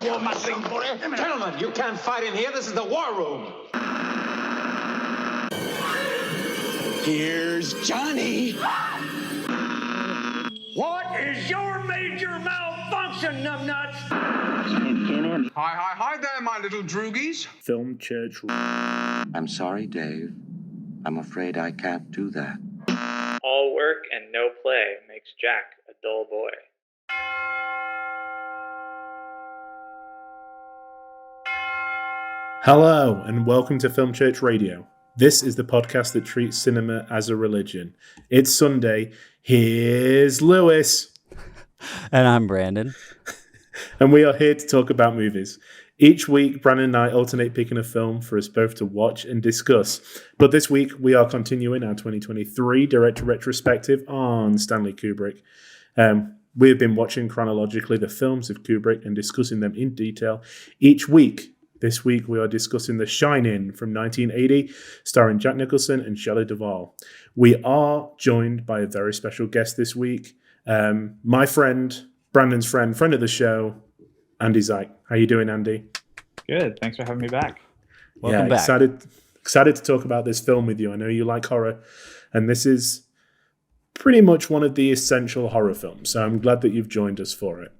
war machine for you. Gentlemen, you can't fight in here. This is the war room. Here's Johnny. What is your major malfunction, numbnuts? Hi there, my little droogies. Film Church. I'm sorry, Dave. I'm afraid I can't do that. All work and no play makes Jack a dull boy. Hello, and welcome to Film Church Radio. This is the podcast that treats cinema as a religion. It's Sunday. Here's Lewis. And I'm Brandon. And we are here to talk about movies. Each week, Brandon and I alternate picking a film for us both to watch and discuss. But this week, we are continuing our 2023 director retrospective on Stanley Kubrick. We have been watching chronologically the films of Kubrick and discussing them in detail each week. This week, we are discussing The Shining from 1980, starring Jack Nicholson and Shelley Duvall. We are joined by a very special guest this week. My friend, Brandon's friend of the show, Andy Zike. How you doing, Andy? Good. Thanks for having me back. Welcome back. Excited to talk about this film with you. I know you like horror, and this is pretty much one of the essential horror films. So I'm glad that you've joined us for it.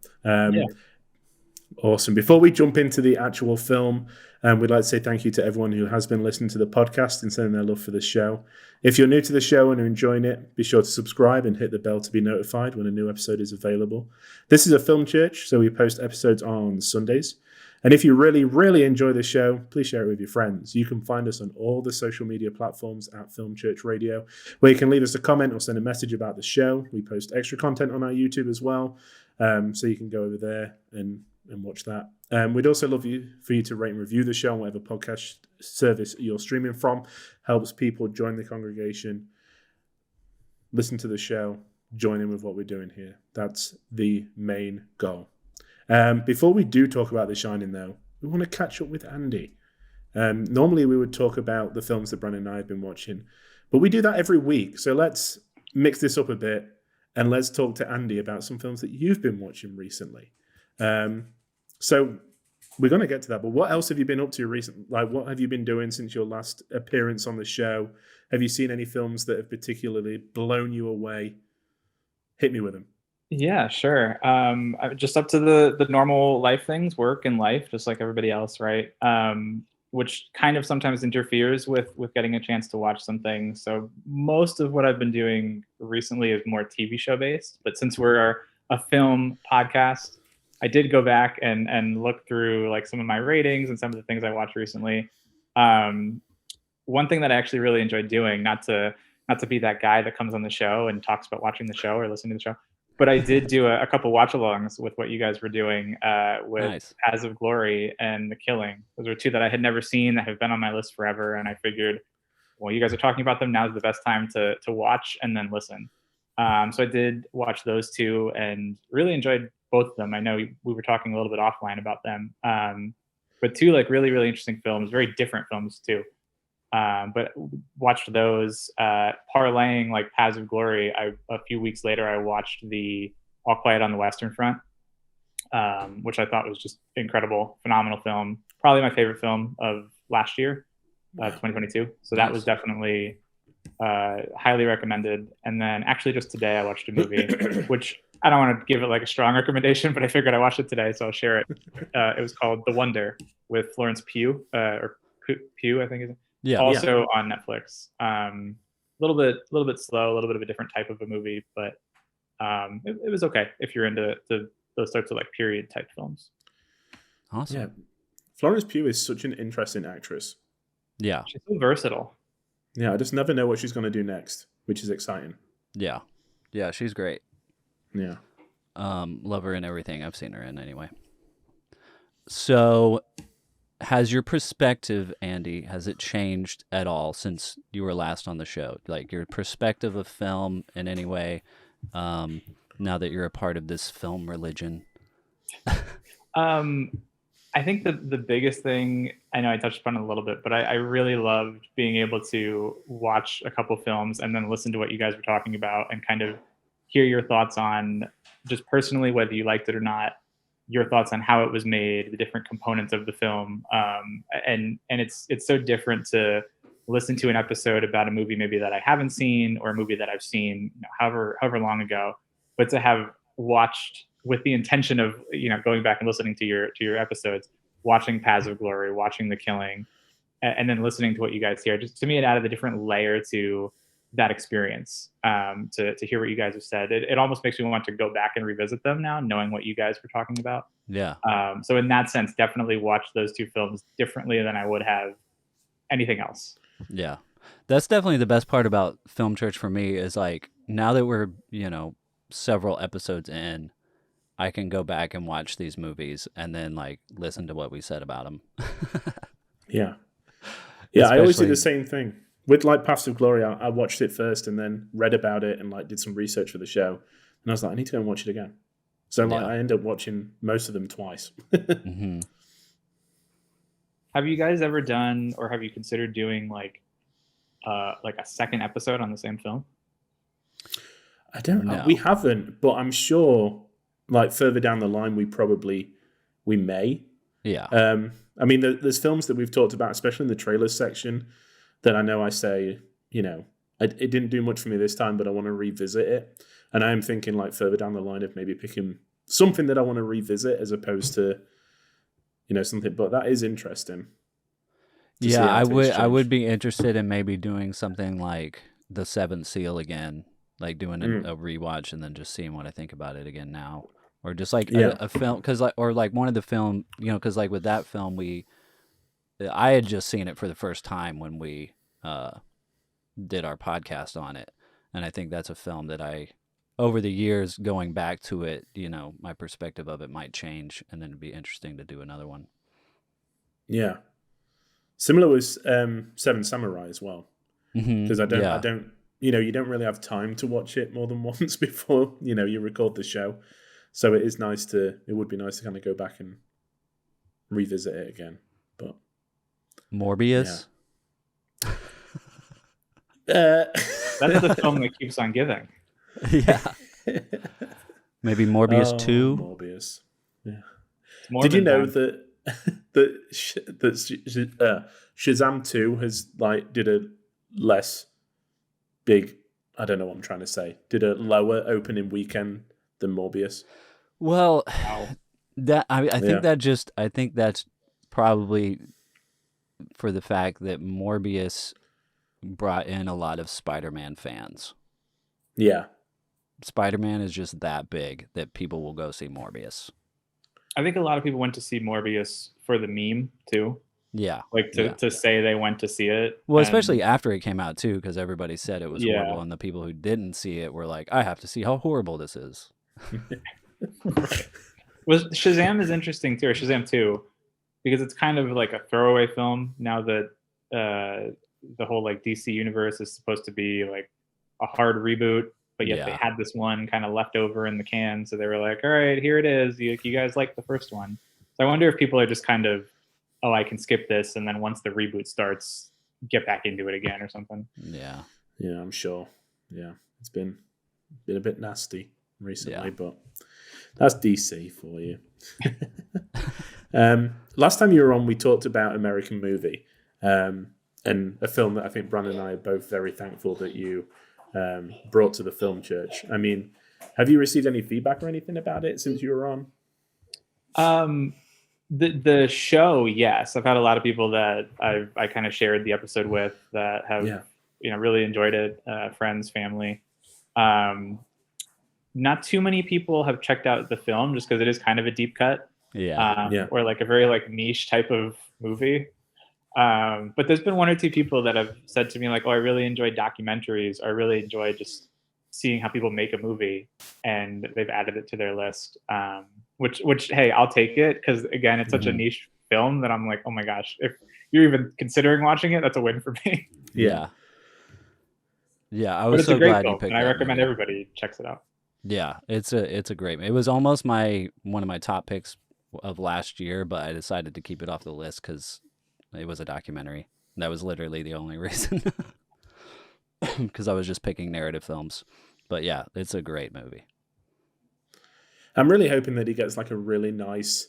Awesome. Before we jump into the actual film, we'd like to say thank you to everyone who has been listening to the podcast and sending their love for the show. If you're new to the show and are enjoying it, be sure to subscribe and hit the bell to be notified when a new episode is available. This is a film church, so we post episodes on Sundays. And if you really, really enjoy the show, please share it with your friends. You can find us on all the social media platforms at Film Church Radio, where you can leave us a comment or send a message about the show. We post extra content on our YouTube as well, so you can go over there and watch that. We'd also love for you to rate and review the show on whatever podcast service you're streaming from. Helps people join the congregation, listen to the show, join in with what we're doing here. That's the main goal. Before we do talk about The Shining, though, we want to catch up with Andy. Normally, we would talk about the films that Brandon and I have been watching, but we do that every week. So let's mix this up a bit and let's talk to Andy about some films that you've been watching recently. So we're going to get to that, but what else have you been up to recently? Like, what have you been doing since your last appearance on the show? Have you seen any films that have particularly blown you away? Hit me with them. Yeah, sure. Just up to the normal life things, work and life, just like everybody else, right? Which kind of sometimes interferes with getting a chance to watch some things. So most of what I've been doing recently is more TV show based, but since we're a film podcast, I did go back and look through like some of my ratings and some of the things I watched recently. One thing that I actually really enjoyed doing, not to be that guy that comes on the show and talks about watching the show or listening to the show, but I did do a couple watch-alongs with what you guys were doing with Nice. Paths of Glory and The Killing. Those were two that I had never seen that have been on my list forever, and I figured, well, you guys are talking about them, now's the best time to watch and then listen. So I did watch those two and really enjoyed both of them. I know we were talking a little bit offline about them, but two like really, really interesting films, very different films too. But watched those, parlaying like Paths of Glory. A few weeks later, I watched the All Quiet on the Western Front, which I thought was just incredible, phenomenal film. Probably my favorite film of last year, 2022. So that was definitely highly recommended. And then actually just today I watched a movie, which I don't want to give it like a strong recommendation, but I figured I watched it today, so I'll share it. It was called The Wonder with Florence Pugh, or Pugh, I think is it? Yeah. Also on Netflix. A little bit slow, a little bit of a different type of a movie, but it was okay if you're into those sorts of like period type films. Awesome. Yeah. Florence Pugh is such an interesting actress. Yeah. She's so versatile. Yeah, I just never know what she's going to do next, which is exciting. Yeah. Yeah, she's great. Yeah. Love her in everything I've seen her in anyway. So has your perspective, Andy, has it changed at all since you were last on the show? Like your perspective of film in any way, now that you're a part of this film religion? I think the biggest thing, I know I touched upon it a little bit, but I really loved being able to watch a couple films and then listen to what you guys were talking about and kind of hear your thoughts on just personally whether you liked it or not. your thoughts on how it was made, the different components of the film, and it's so different to listen to an episode about a movie maybe that I haven't seen or a movie that I've seen, however long ago, but to have watched with the intention of going back and listening to your episodes, watching Paths of Glory, watching The Killing, and then listening to what you guys hear. Just to me, it added a different layer to that experience. To hear what you guys have said, it almost makes me want to go back and revisit them now, knowing what you guys were talking about. Yeah. So in that sense, definitely watch those two films differently than I would have anything else. Yeah. That's definitely the best part about Film Church for me is like, now that we're, several episodes in, I can go back and watch these movies and then like listen to what we said about them. Yeah. Yeah, I always do the same thing. With like Paths of Glory, I watched it first and then read about it and like did some research for the show. And I was like, I need to go and watch it again. So like I end up watching most of them twice. Mm-hmm. Have you guys ever done, or have you considered doing like a second episode on the same film? I don't know. No. We haven't, but I'm sure like further down the line we may. Yeah. I mean, there's films that we've talked about, especially in the trailers section, that I know I say, it didn't do much for me this time, but I want to revisit it. And I am thinking like further down the line of maybe picking something that I want to revisit as opposed to, something. But that is interesting. Yeah, I would be interested in maybe doing something like The Seventh Seal again, like doing a rewatch and then just seeing what I think about it again now. Or just like a film, or one of the film, because like with that film, I had just seen it for the first time when we did our podcast on it. And I think that's a film that over the years, going back to it, my perspective of it might change, and then it'd be interesting to do another one. Yeah. Similar with Seven Samurai as well. Because I don't, you don't really have time to watch it more than once before, you record the show. So it would be nice to kind of go back and revisit it again. But Morbius? Yeah. That's the film that keeps on giving. Yeah. Maybe Morbius 2? Morbius. Yeah. Did you know that Shazam 2 has did a less big, I don't know what I'm trying to say, did a lower opening weekend than Morbius? Well, I think that's probably for the fact that Morbius brought in a lot of Spider-Man fans. Yeah. Spider-Man is just that big that people will go see Morbius. I think a lot of people went to see Morbius for the meme too. Yeah. To say they went to see it. Well, especially after it came out too, because everybody said it was horrible, and the people who didn't see it were like, I have to see how horrible this is. Shazam is interesting too, or Shazam 2, because it's kind of like a throwaway film now that the whole DC universe is supposed to be like a hard reboot, but yet they had this one kind of left over in the can, so they were like, all right, here it is, you guys like the first one. So I wonder if people are just kind of, I can skip this, and then once the reboot starts, get back into it again or something. Yeah, I'm sure. Yeah, it's been a bit nasty recently, but that's DC for you. Last time you were on, we talked about American Movie, and a film that I think Brandon and I are both very thankful that you brought to the Film Church. I mean, have you received any feedback or anything about it since you were on? The show, yes. I've had a lot of people that I kind of shared the episode with that have really enjoyed it. Friends, family. Not too many people have checked out the film just because it is kind of a deep cut. Or like a very niche type of movie. But there's been one or two people that have said to me like, I really enjoyed documentaries. Or I really enjoy just seeing how people make a movie, and they've added it to their list. Which hey, I'll take it, because again, it's such a niche film that I'm like, oh my gosh, if you're even considering watching it, that's a win for me. Yeah, I was so glad you picked it. And I recommend everybody checks it out. Yeah, it's a great. It was almost one of my top picks of last year, but I decided to keep it off the list because it was a documentary. That was literally the only reason, because I was just picking narrative films. But yeah, it's a great movie. I'm really hoping that he gets like a really nice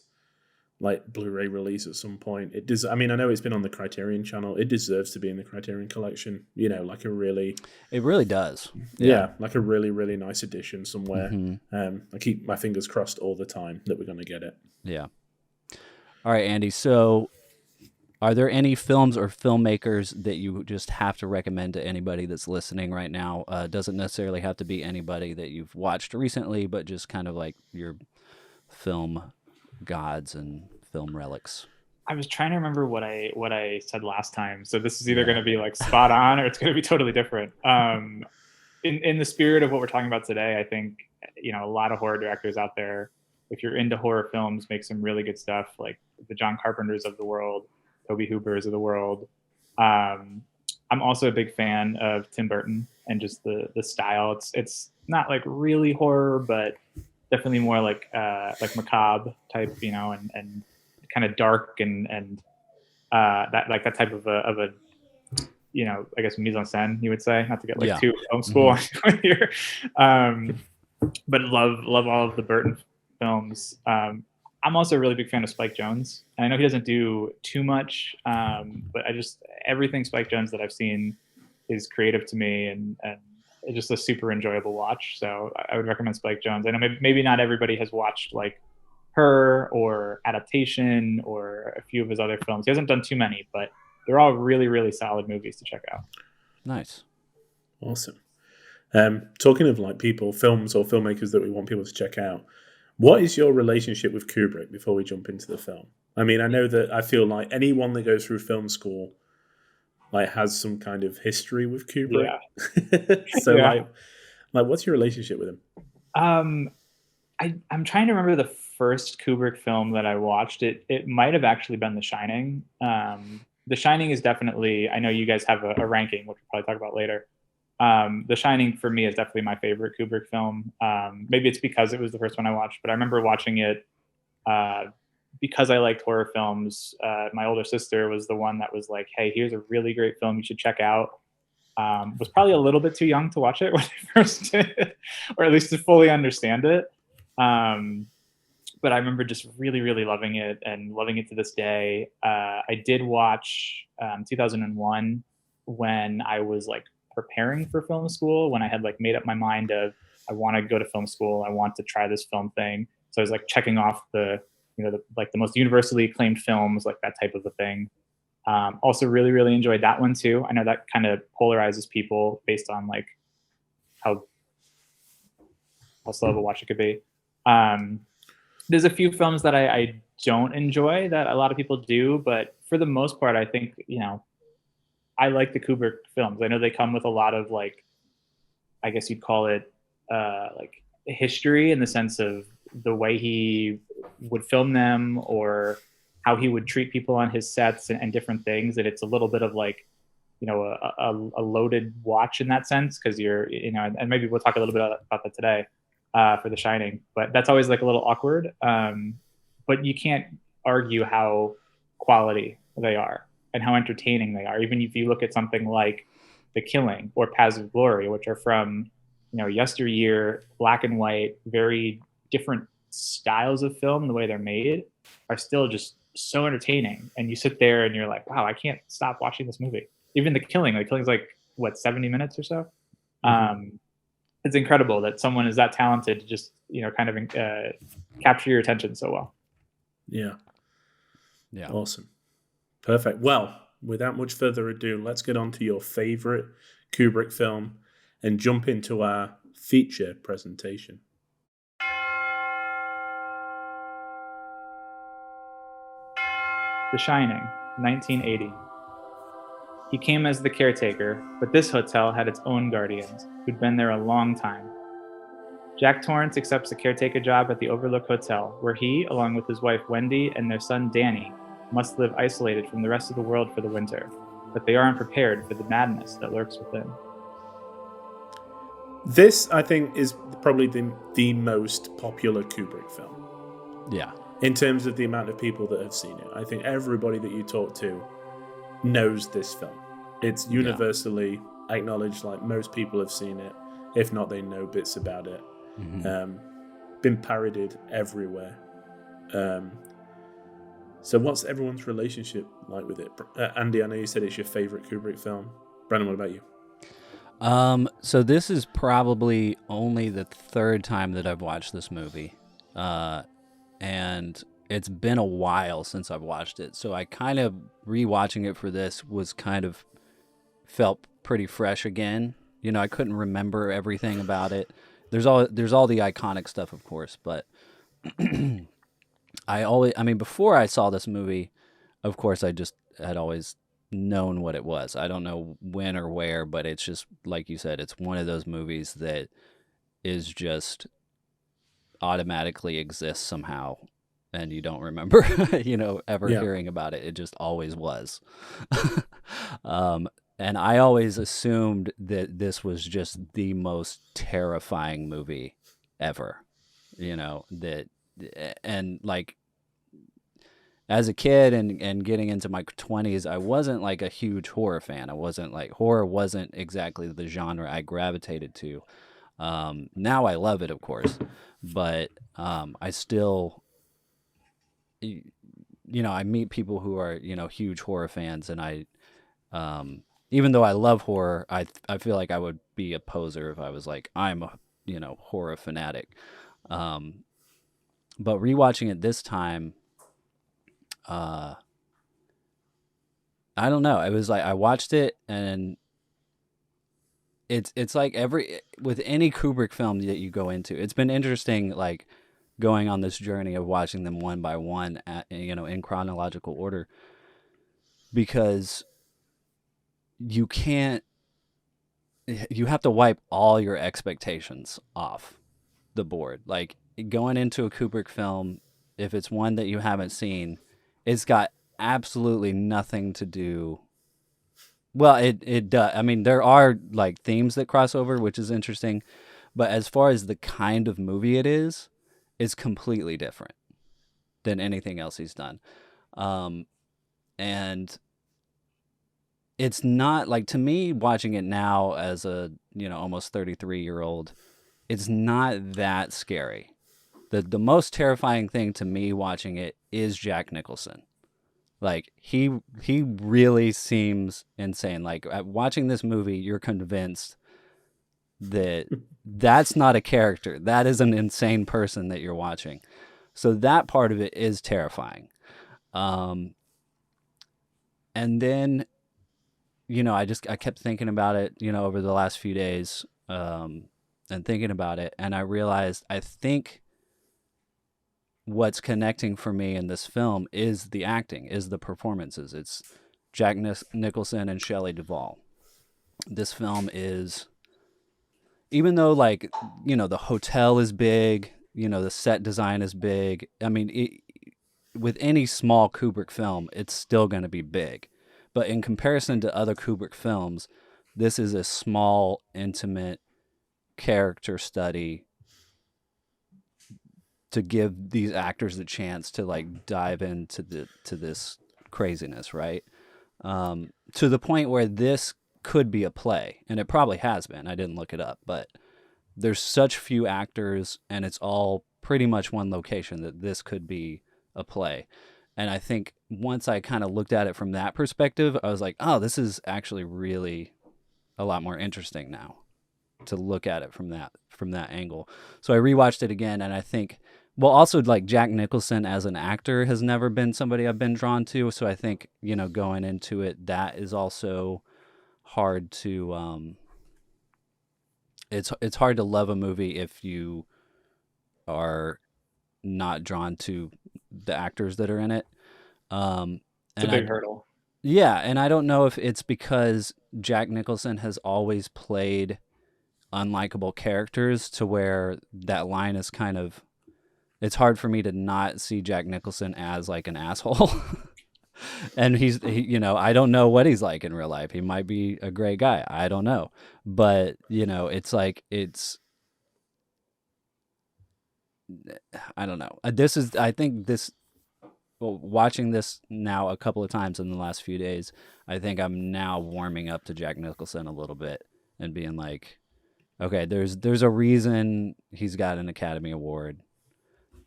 like Blu-ray release at some point. It does. I mean, I know it's been on the Criterion channel. It deserves to be in the Criterion collection. You know, like a really. It really does. Yeah, like a really, really nice edition somewhere. Mm-hmm. I keep my fingers crossed all the time that we're going to get it. Yeah. All right, Andy. So, are there any films or filmmakers that you just have to recommend to anybody that's listening right now? Doesn't necessarily have to be anybody that you've watched recently, but just kind of like your film gods and film relics. I was trying to remember what I said last time. So this is either going to be like spot on or it's going to be totally different. In the spirit of what we're talking about today, I think, you know, a lot of horror directors out there, if you're into horror films, make some really good stuff, like the John Carpenters of the world, Tobe Hoopers of the world. I'm also a big fan of Tim Burton and just the style. It's not like really horror, but definitely more like macabre type, you know, and kind of dark and that like that type of a you know, I guess mise en scène, you would say, not to get like too film school here. But love all of the Burton films. I'm also a really big fan of Spike Jonze. And I know he doesn't do too much, but everything Spike Jonze that I've seen is creative to me and it's just a super enjoyable watch. So I would recommend Spike Jonze. I know maybe not everybody has watched like Her or Adaptation or a few of his other films. He hasn't done too many, but they're all really, really solid movies to check out. Nice. Awesome. Talking of like films or filmmakers that we want people to check out, what is your relationship with Kubrick before we jump into the film? I mean, I know that I feel like anyone that goes through film school like has some kind of history with Kubrick. Yeah. So like what's your relationship with him? I'm trying to remember the first Kubrick film that I watched. It might have actually been The Shining. The Shining is definitely, I know you guys have a ranking, which we'll probably talk about later. The Shining for me is definitely my favorite Kubrick film. Maybe it's because it was the first one I watched, but I remember watching it because I liked horror films. My older sister was the one that was like, hey, here's a really great film you should check out. Was probably a little bit too young to watch it when I first did, or at least to fully understand it. But I remember just really, really loving it and loving it to this day. I did watch 2001 when I was like preparing for film school, when I had like made up my mind of I want to go to film school, I want to try this film thing. So I was like checking off the most universally acclaimed films, like that type of a thing. Also really, really enjoyed that one too. I know that kind of polarizes people based on like how slow of a watch it could be. There's a few films that I don't enjoy that a lot of people do, but for the most part, I think, you know, I like the Kubrick films. I know they come with a lot of like, I guess you'd call it like history in the sense of the way he would film them or how he would treat people on his sets and different things. That it's a little bit of like, you know, a loaded watch in that sense, because you're, you know, and maybe we'll talk a little bit about that today. For The Shining, but that's always like a little awkward. But you can't argue how quality they are and how entertaining they are. Even if you look at something like The Killing or Paths of Glory, which are from, you know, yesteryear, black and white, very different styles of film, the way they're made are still just so entertaining. And you sit there and you're like, wow, I can't stop watching this movie. Even The Killing's like, what, 70 minutes or so? Mm-hmm. It's incredible that someone is that talented to just, you know, kind of capture your attention so well. Yeah. Awesome. Perfect. Well, without much further ado, let's get on to your favorite Kubrick film and jump into our feature presentation. The Shining, 1980. He came as the caretaker, but this hotel had its own guardians, who'd been there a long time. Jack Torrance accepts the caretaker job at the Overlook Hotel, where he, along with his wife Wendy and their son Danny, must live isolated from the rest of the world for the winter, but they aren't prepared for the madness that lurks within. This, I think, is probably the most popular Kubrick film. Yeah. In terms of the amount of people that have seen it. I think everybody that you talk to knows this film. It's universally acknowledged, like most people have seen it. If not, they know bits about it. Mm-hmm. been parodied everywhere. So what's everyone's relationship like with it? Andy, I know you said it's your favorite Kubrick film. Brandon, what about you? So this is probably only the third time that I've watched this movie. And it's been a while since I've watched it. So I kind of rewatching it for this was kind of felt pretty fresh again. You know, I couldn't remember everything about it. There's all the iconic stuff, of course, but before I saw this movie, of course, I just had always known what it was. I don't know when or where, but it's just, like you said, it's one of those movies that is just automatically exists somehow, and you don't remember, ever hearing about it. It just always was. And I always assumed that this was just the most terrifying movie ever, and like, as a kid and getting into my 20s, I wasn't like a huge horror fan. Horror wasn't exactly the genre I gravitated to. Now I love it, of course, but I still, I meet people who are, huge horror fans, and I, even though I love horror, I feel like I would be a poser if I was like, I'm a, horror fanatic. But rewatching it this time, I don't know. It was like I watched it, and it's like with any Kubrick film that you go into, it's been interesting, like going on this journey of watching them one by one, in chronological order, because you have to wipe all your expectations off the board. Like going into a Kubrick film, if it's one that you haven't seen, it's got absolutely nothing to do. Well, it does. I mean, there are like themes that cross over, which is interesting. But as far as the kind of movie it is, it's completely different than anything else he's done. And it's not like, to me, watching it now as a, almost 33-year-old, it's not that scary. The most terrifying thing to me watching it is Jack Nicholson. Like he really seems insane. Like watching this movie, you're convinced that that's not a character. That is an insane person that you're watching. So that part of it is terrifying. And then, I kept thinking about it, over the last few days, and thinking about it. And I realized, I think what's connecting for me in this film is the acting, is the performances. It's Jack Nicholson and Shelley Duvall. This film is, even though like, the hotel is big, the set design is big. I mean, with any small Kubrick film, it's still going to be big. But in comparison to other Kubrick films, this is a small, intimate character study to give these actors the chance to like dive into this craziness, right? To the point where this could be a play, and it probably has been. I didn't look it up, but there's such few actors, and it's all pretty much one location, that this could be a play. And I think once I kind of looked at it from that perspective, I was like, oh, this is actually really a lot more interesting now to look at it from that angle. So I rewatched it again, and I think, well, also like Jack Nicholson as an actor has never been somebody I've been drawn to. So I think, going into it, that is also hard to, it's hard to love a movie if you are not drawn to the actors that are in it. It's a big hurdle. Yeah, and I don't know if it's because Jack Nicholson has always played unlikable characters to where that line is kind of, it's hard for me to not see Jack Nicholson as like an asshole. And he, I don't know what he's like in real life. He might be a great guy. I don't know. But, it's like, I don't know. Watching this now a couple of times in the last few days, I think I'm now warming up to Jack Nicholson a little bit and being like, okay, there's a reason he's got an Academy Award.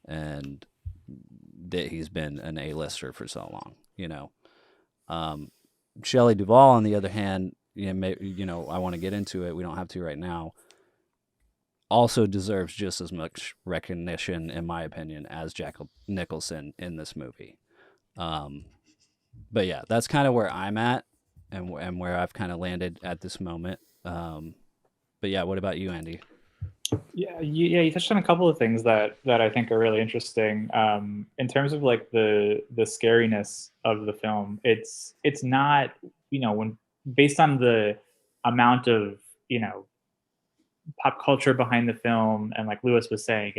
and that he's been an A-lister for so long, Shelley Duvall, on the other hand, I want to get into it. We don't have to right now. Also deserves just as much recognition, in my opinion, as Jack Nicholson in this movie. But yeah, that's kind of where I'm at and where I've kind of landed at this moment. But yeah, what about you, Andy? Yeah, you touched on a couple of things that I think are really interesting. In terms of like the scariness of the film, it's not, when based on the amount of, pop culture behind the film, and like Lewis was saying,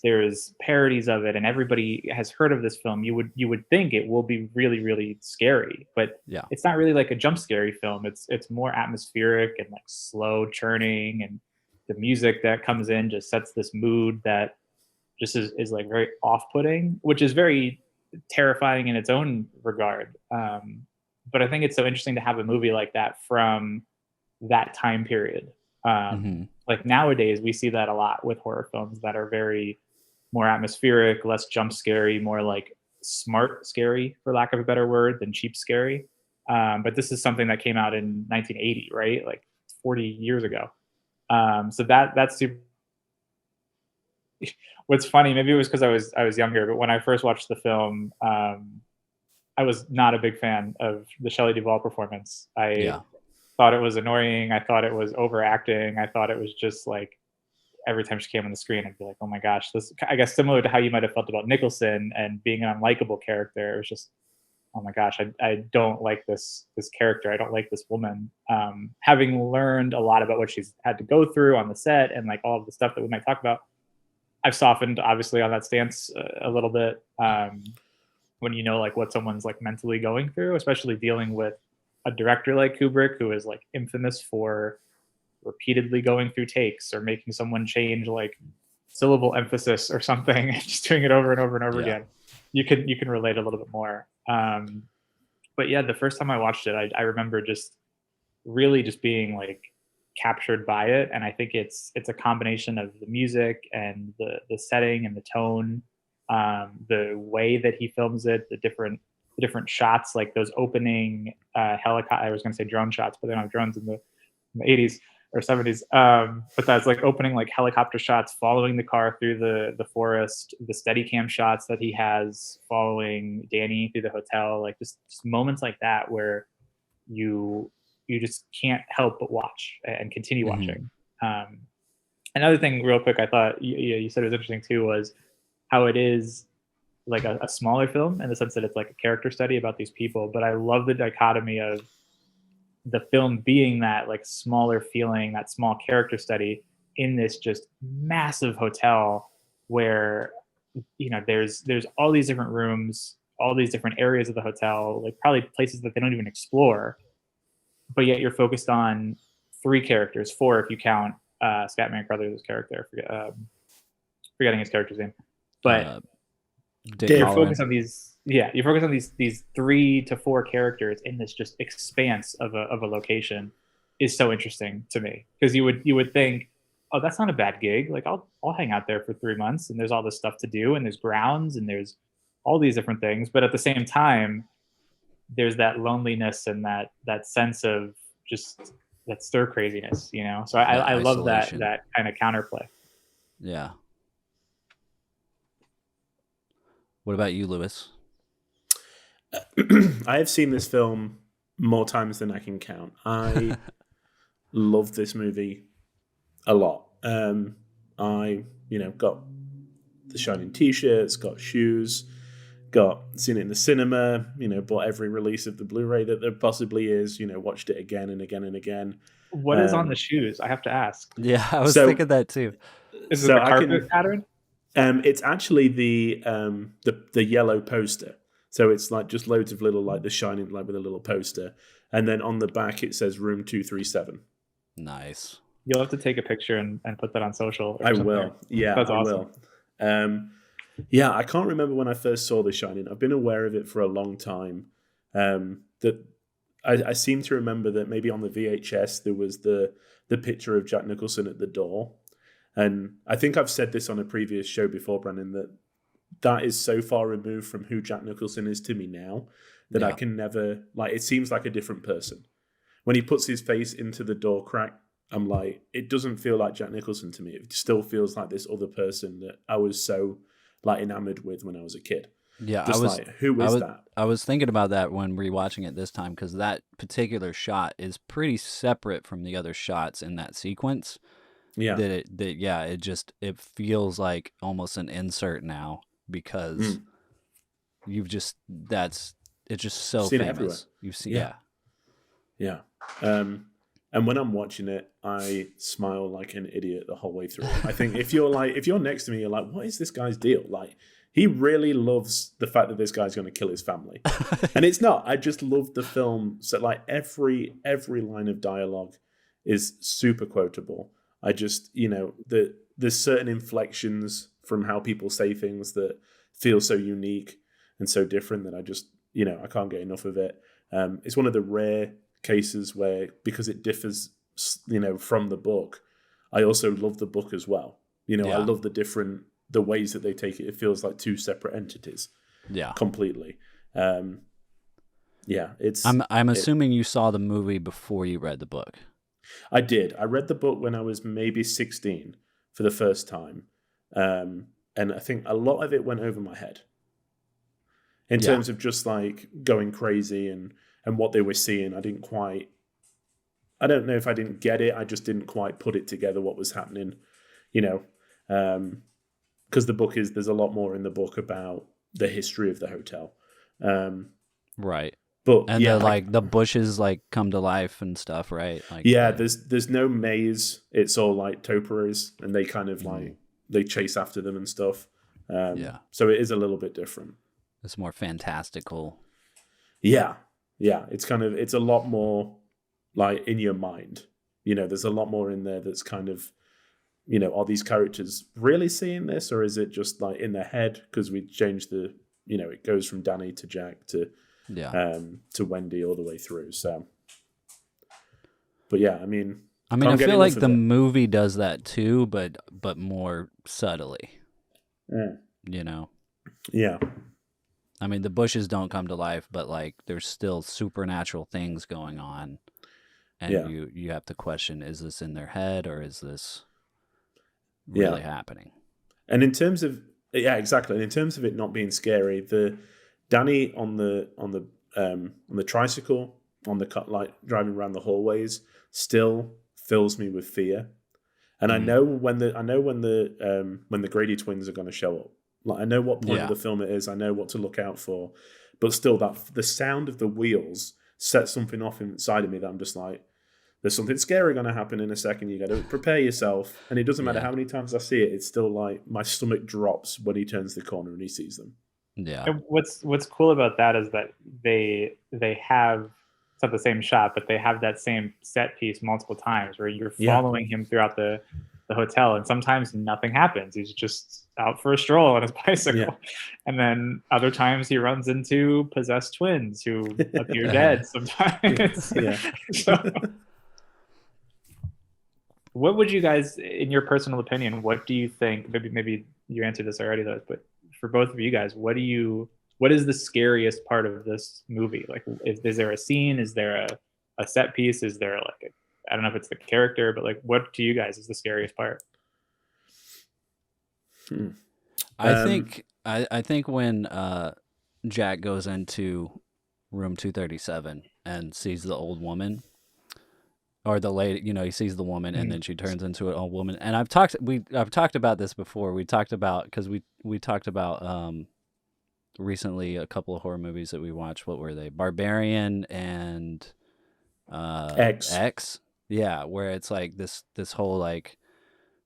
there's parodies of it and everybody has heard of this film. You would think it will be really, really scary, but yeah, it's not really like a jump scary film. It's more atmospheric and like slow churning, and the music that comes in just sets this mood that just is like very off-putting, which is very terrifying in its own regard. But I think it's so interesting to have a movie like that from that time period. Like nowadays we see that a lot with horror films that are very more atmospheric, less jump scary, more like smart scary, for lack of a better word, than cheap scary. But this is something that came out in 1980, right? Like 40 years ago. So that's super. What's funny, maybe it was because I was younger, but when I first watched the film, I was not a big fan of the Shelley Duvall performance. I thought it was annoying. I thought it was overacting. I thought it was just like every time she came on the screen, I'd be like, oh my gosh, this, I guess similar to how you might have felt about Nicholson and being an unlikable character. It was just, oh my gosh, I don't like this character. I don't like this woman. Having learned a lot about what she's had to go through on the set and like all of the stuff that we might talk about, I've softened obviously on that stance a little bit. When you know like what someone's like mentally going through, especially dealing with a director like Kubrick, who is like infamous for repeatedly going through takes or making someone change like syllable emphasis or something, just doing it over and over and over again. You can relate a little bit more. But yeah, the first time I watched it, I remember just really just being like captured by it. And I think it's a combination of the music and the setting and the tone, the way that he films it, the different shots, like those opening helicopter, I was going to say drone shots, but they don't have drones in the 80s or 70s. But that's like opening like helicopter shots following the car through the forest, the steady cam shots that he has following Danny through the hotel, like just moments like that where you just can't help but watch and continue watching. Another thing real quick, I thought you said it was interesting too, was how it is like a smaller film in the sense that it's like a character study about these people. But I love the dichotomy of the film being that like smaller feeling, that small character study in this just massive hotel where, there's all these different rooms, all these different areas of the hotel, like probably places that they don't even explore, but yet you're focused on 3 characters, 4 if you count Scatman Crothers' character, forgetting his character's name, but you're focused on these. Yeah, you focus on these 3 to 4 characters in this just expanse of a location is so interesting to me, because you would think, oh, that's not a bad gig. Like I'll hang out there for 3 months, and there's all this stuff to do, and there's grounds, and there's all these different things. But at the same time, there's that loneliness and that sense of just that stir craziness, So I love that kind of counterplay. Yeah. What about you, Lewis? I have seen this film more times than I can count. I love this movie a lot. I, got the Shining t-shirts, got shoes, seen it in the cinema, bought every release of the Blu-ray that there possibly is, watched it again and again and again. What is on the shoes? I have to ask. Yeah, I was thinking that too. Is it the carpet pattern? It's actually the yellow poster. So it's like just loads of little, like The Shining, like with a little poster. And then on the back, it says room 237. Nice. You'll have to take a picture and put that on social. I will. Yeah, that's awesome. Yeah, I can't remember when I first saw The Shining. I've been aware of it for a long time. That I seem to remember that maybe on the VHS, there was the picture of Jack Nicholson at the door. And I think I've said this on a previous show before, Brandon, that that is so far removed from who Jack Nicholson is to me now that I can never, like, it seems like a different person. When he puts his face into the door crack, I'm like, it doesn't feel like Jack Nicholson to me. It still feels like this other person that I was so, like, enamored with when I was a kid. Yeah, Just who is that? I was thinking about that when rewatching it this time, because that particular shot is pretty separate from the other shots in that sequence. Yeah. It feels like almost an insert now, because it's just so Seen it famous. everywhere. You've seen Yeah. And when I'm watching it, I smile like an idiot the whole way through. I think if you're next to me, you're like, what is this guy's deal? Like, he really loves the fact that this guy's going to kill his family. And it's not. I just love the film. So, like, every line of dialogue is super quotable. I just, there's certain inflections from how people say things that feel so unique and so different that I just, I can't get enough of it. It's one of the rare cases where, because it differs, from the book, I also love the book as well. I love the ways that they take it. It feels like two separate entities. Yeah, completely. I'm assuming you saw the movie before you read the book. I did. I read the book when I was maybe 16 for the first time, and I think a lot of it went over my head in terms of just like going crazy and what they were seeing. I don't know if I didn't get it. I just didn't quite put it together what was happening, because there's a lot more in the book about the history of the hotel. Right. But the bushes like come to life and stuff, right? Like there's no maze. It's all like topiaries, and they kind of like they chase after them and stuff. So it is a little bit different. It's more fantastical. Yeah. It's a lot more like in your mind. There's a lot more in there that's kind of, are these characters really seeing this, or is it just like in their head? Because we changed it goes from Danny to Jack to Wendy all the way through. So, but yeah, I feel like the movie does that too, but more subtly. Yeah. The bushes don't come to life, but like there's still supernatural things going on, and you have to question: is this in their head, or is this really happening? And in terms of exactly. And in terms of it not being scary, the Danny on the tricycle on the cut light driving around the hallways still fills me with fear. And I know when the Grady twins are going to show up. Like, I know what point of the film it is. I know what to look out for. But still, the sound of the wheels sets something off inside of me that I'm just like, there's something scary going to happen in a second. You got to prepare yourself. And it doesn't matter how many times I see it. It's still like my stomach drops when he turns the corner and he sees them. Yeah. And what's cool about that is that they have, it's not the same shot, but they have that same set piece multiple times where you're following him throughout the hotel, and sometimes nothing happens. He's just out for a stroll on his bicycle. And then other times he runs into possessed twins who appear dead sometimes. So, what would you guys, in your personal opinion, what do you think, maybe you answered this already though, but for both of you guys, what is the scariest part of this movie? Like, is there a scene? Is there a set piece? Is there like I don't know if it's the character, but like, what to you guys is the scariest part? I think when Jack goes into room 237 and sees the old woman, or the lady, he sees the woman and then she turns into an old woman. And I've talked about this before. We talked about, because we talked about recently a couple of horror movies that we watched. What were they? Barbarian and X. Yeah, where it's like this whole like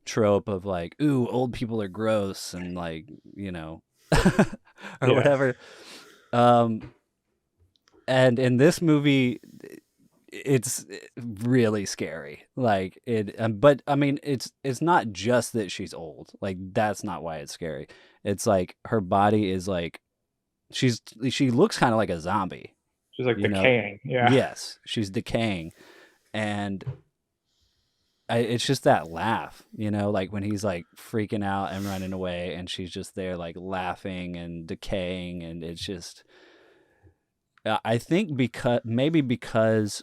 trope of like, ooh, old people are gross and like, or whatever. And in this movie, it's really scary. Like it, but I mean, it's not just that she's old. Like that's not why it's scary. It's like her body is like, she looks kind of like a zombie. She's like decaying. Yeah. Yes, she's decaying. And it's just that laugh, like when he's like freaking out and running away, and she's just there like laughing and decaying, and it's just. I think because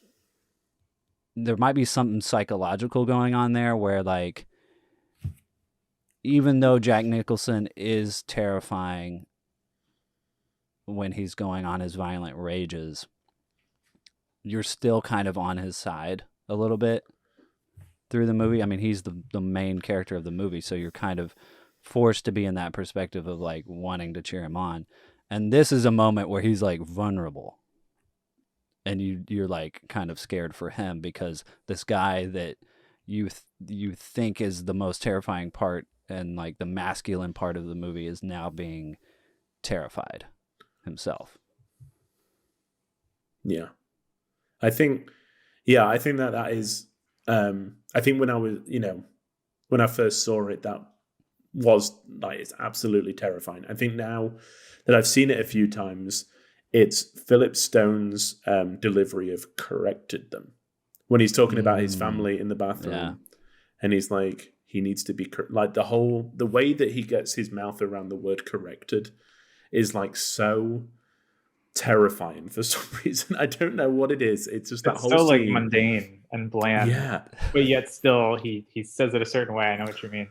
there might be something psychological going on there, where like, even though Jack Nicholson is terrifying when he's going on his violent rages, you're still kind of on his side a little bit through the movie. I mean, he's the main character of the movie, so you're kind of forced to be in that perspective of like wanting to cheer him on. And this is a moment where he's like vulnerable, and you're like kind of scared for him, because this guy that you think is the most terrifying part and like the masculine part of the movie is now being terrified himself. Yeah. I think that is, I think when I was, when I first saw it, that was like, it's absolutely terrifying. I think now that I've seen it a few times, it's Philip Stone's delivery of corrected them. When he's talking about his family in the bathroom, and he's like, he needs to be, like the way that he gets his mouth around the word corrected is like so terrifying for some reason. I don't know what it is. It's just that whole so scene. like mundane and bland. Yeah. But yet still he says it a certain way. I know what you mean.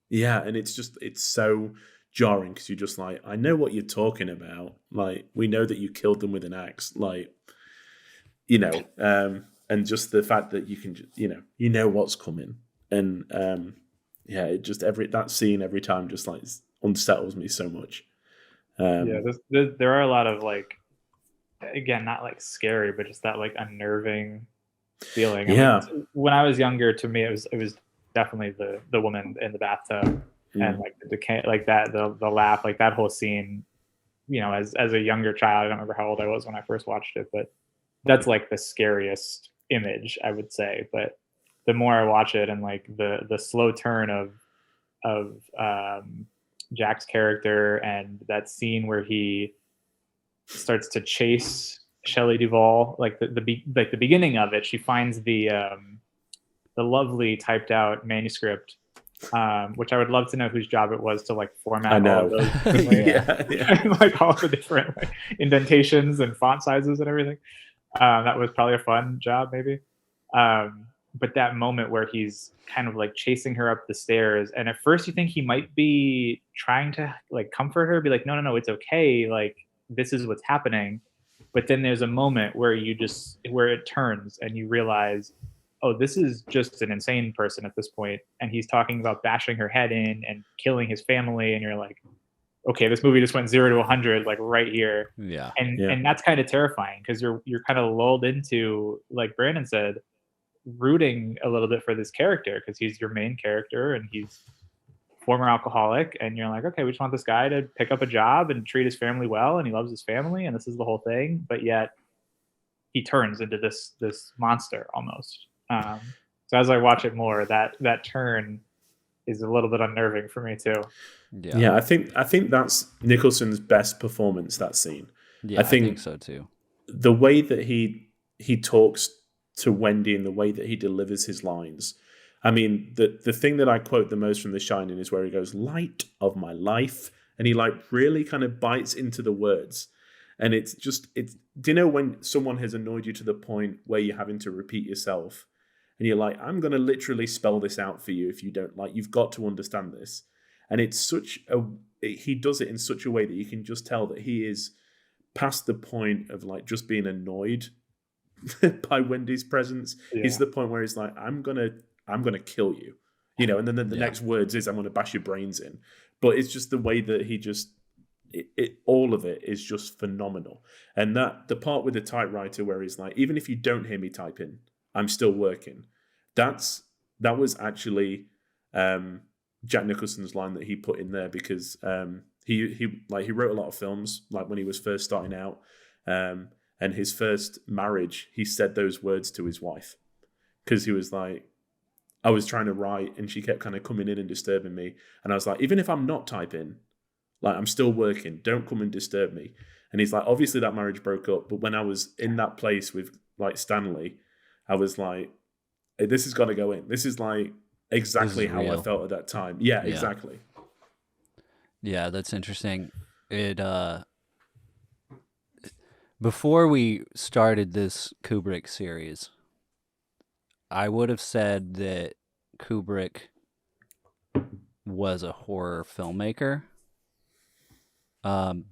Yeah, and it's so jarring, because you're just like, I know what you're talking about. Like, we know that you killed them with an axe. Like, and just the fact that you can, you know what's coming. And it just that scene every time just like unsettles me so much. There are a lot of like, again, not like scary, but just that like unnerving feeling. Yeah. I mean, when I was younger, to me, it was definitely the woman in the bathtub and like the decay, like that, the laugh, like that whole scene. As a younger child, I don't remember how old I was when I first watched it, but that's like the scariest image, I would say. But the more I watch it, and like the slow turn of Jack's character, and that scene where he starts to chase Shelley Duvall, like the beginning of it, she finds the lovely typed out manuscript, which I would love to know whose job it was to like format all of those, like all the different like, indentations and font sizes and everything. That was probably a fun job, maybe. But that moment where he's kind of like chasing her up the stairs, and at first you think he might be trying to like comfort her, be like, no, it's okay, like this is what's happening. But then there's a moment where where it turns and you realize, oh, this is just an insane person at this point, and he's talking about bashing her head in and killing his family, and you're like, okay, this movie just went 0 to 100 like right here. And that's kind of terrifying, because you're kind of lulled into, like Brandon said, rooting a little bit for this character, because he's your main character and he's former alcoholic, and you're like, okay, we just want this guy to pick up a job and treat his family well, and he loves his family, and this is the whole thing. But yet he turns into this monster almost. So as I watch it more, that turn is a little bit unnerving for me too. Yeah, I think that's Nicholson's best performance, that scene. Yeah, I think so too. The way that he talks to Wendy and the way that he delivers his lines. I mean, the thing that I quote the most from The Shining is where he goes, "Light of my life," and he like really kind of bites into the words. And it's do you know when someone has annoyed you to the point where you're having to repeat yourself, and you're like, I'm going to literally spell this out for you if you don't like, you've got to understand this. And it's he does it in such a way that you can just tell that he is past the point of like just being annoyed by Wendy's presence. Yeah. He's the point where he's like, I'm gonna kill you, and then the next words is, I'm gonna bash your brains in. But it's just the way that he just all of it is just phenomenal. And that the part with the typewriter where he's like, even if you don't hear me typing, I'm still working. That was actually Jack Nicholson's line that he put in there, because he wrote a lot of films like when he was first starting out, and his first marriage, he said those words to his wife, because he was like, I was trying to write and she kept kind of coming in and disturbing me, and I was like, even if I'm not typing, like I'm still working, don't come and disturb me. And he's like, obviously that marriage broke up, but when I was in that place with like Stanley, I was like, this has got to go in. This is like exactly how I real. felt at that time. Yeah, Yeah. exactly. Yeah, that's interesting. It before we started this Kubrick series, I would have said that Kubrick was a horror filmmaker,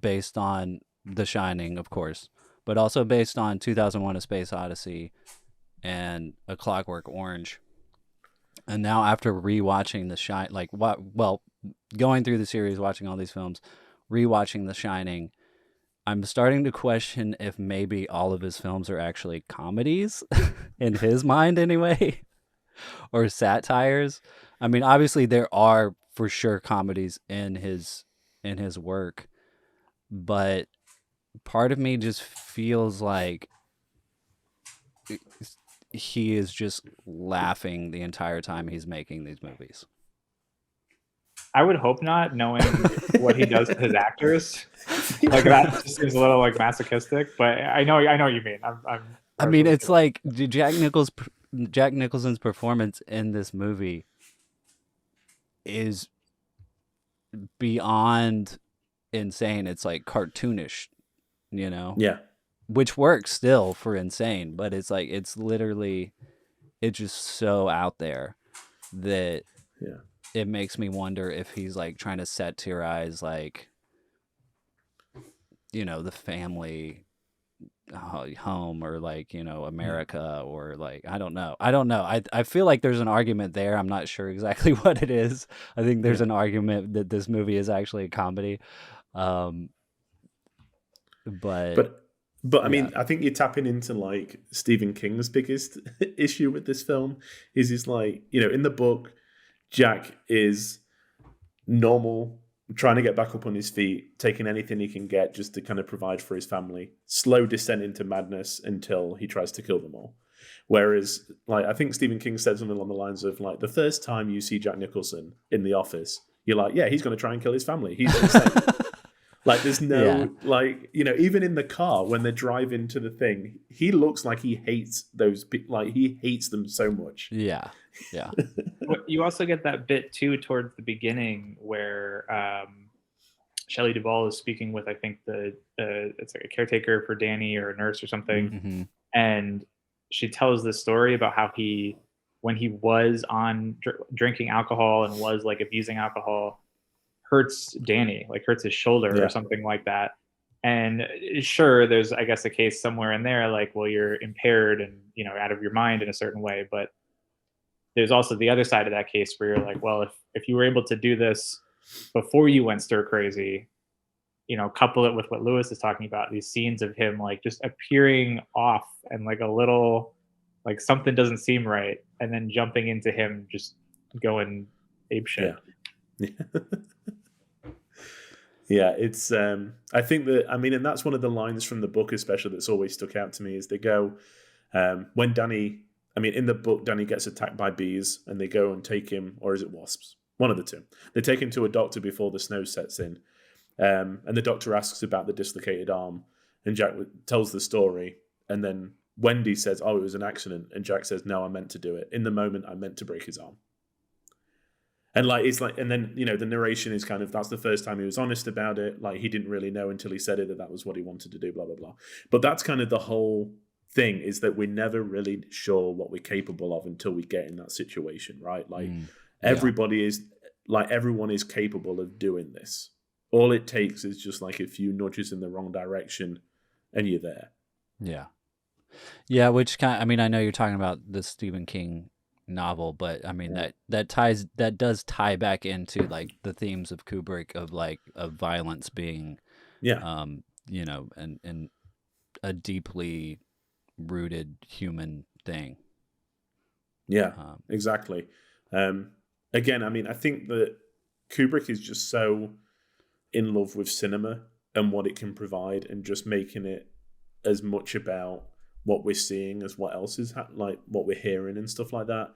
based on The Shining, of course, but also based on 2001: A Space Odyssey and A Clockwork Orange. And now after rewatching going through the series, watching all these films, rewatching The Shining, I'm starting to question if maybe all of his films are actually comedies in his mind anyway, or satires. I mean, obviously there are for sure comedies in his work, but part of me just feels like he is just laughing the entire time he's making these movies. I would hope not, knowing what he does to his actors. Like that just seems a little like masochistic, but I know what you mean. I mean, it's like Jack Nicholson's performance in this movie is beyond insane. It's like cartoonish, you know? Yeah. Which works still for insane, but it's like it's just so out there that it makes me wonder if he's like trying to satirize, like, you know, the family home, or like, you know, America, or like I don't know. I feel like there's an argument there. I'm not sure exactly what it is. I think there's an argument that this movie is actually a comedy, but I mean, I think you're tapping into like Stephen King's biggest issue with this film is like, you know, in the book, Jack is normal, trying to get back up on his feet, taking anything he can get just to kind of provide for his family, slow descent into madness until he tries to kill them all. Whereas, like, I think Stephen King said something along the lines of, like, the first time you see Jack Nicholson in the office, you're like, yeah, he's going to try and kill his family. He's insane. Like, there's no, like, you know, even in the car when they're driving to the thing, he looks like he hates those, like, he hates them so much. Yeah. You also get that bit too towards the beginning where Shelley Duvall is speaking with, I think it's like a caretaker for Danny or a nurse or something, Mm-hmm. and she tells this story about how when he was on drinking alcohol and was like abusing alcohol, hurts Danny, like hurts his shoulder or something like that. And sure, there's, I guess, a case somewhere in there, like, well, you're impaired and, you know, out of your mind in a certain way, but there's also the other side of that case where you're like, well, if you were able to do this before you went stir crazy, you know, couple it with what Lewis is talking about, these scenes of him like just appearing off and like a little, like something doesn't seem right, and then jumping into him just going apeshit. Yeah, it's I think that, I mean, and that's one of the lines from the book especially that's always stuck out to me, is they go, when Danny, I mean, in the book, Danny gets attacked by bees and they go and take him, or is it wasps? One of the two. They take him to a doctor before the snow sets in. And the doctor asks about the dislocated arm, and Jack tells the story. And then Wendy says, oh, it was an accident. And Jack says, no, I meant to do it. In the moment, I meant to break his arm. And like, it's like, and then, you know, the narration is kind of, that's the first time he was honest about it. Like, he didn't really know until he said it that was what he wanted to do, blah, blah, blah. But that's kind of the whole thing, is that we're never really sure what we're capable of until we get in that situation, right? Like, everybody is, like, everyone is capable of doing this. All it takes is just like a few nudges in the wrong direction and you're there. Yeah, which kind of, I mean, I know you're talking about the Stephen King novel, but I mean, that does tie back into like the themes of Kubrick, of like of violence being you know, and a deeply rooted human thing. Exactly. Again, I mean, I think that Kubrick is just so in love with cinema and what it can provide, and just making it as much about what we're seeing as what else is like what we're hearing and stuff like that,